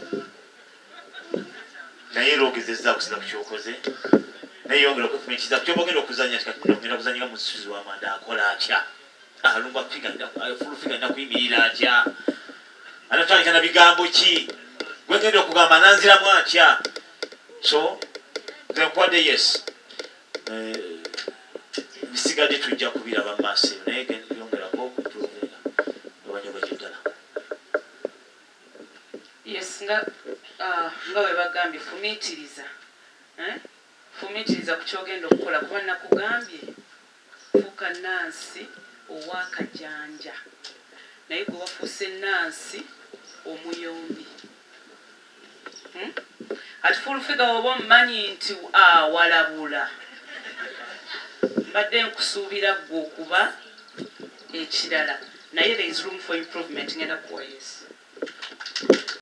naye era ogezezza okusiza ku kyokoze naye yongera okwefumiikiriza ku kyoba ogenda okuzannya tikatugenda kuzannyika mu suzi w'amanda akola atya alumba fulufiga ndakuyimirira atya anatandika na bigambo ki gwegenda okugamba nanziramu atya so nkuwadde yes bisigadde tujja kubiraba maaso naye yongerako okutuubeera abanyabagye ddala yes nga bwe bagambye fumiitiriza ku kyogenda okukola kuba nakugambye fuuka nansi ow'akajanja naye gwe wafuuse nansi omuyombi ati fulufiga oba omumanyi nti walabula mbadde nkusuubira gwe okuba ekirala naye there is room for improvement ngenda kuwa yes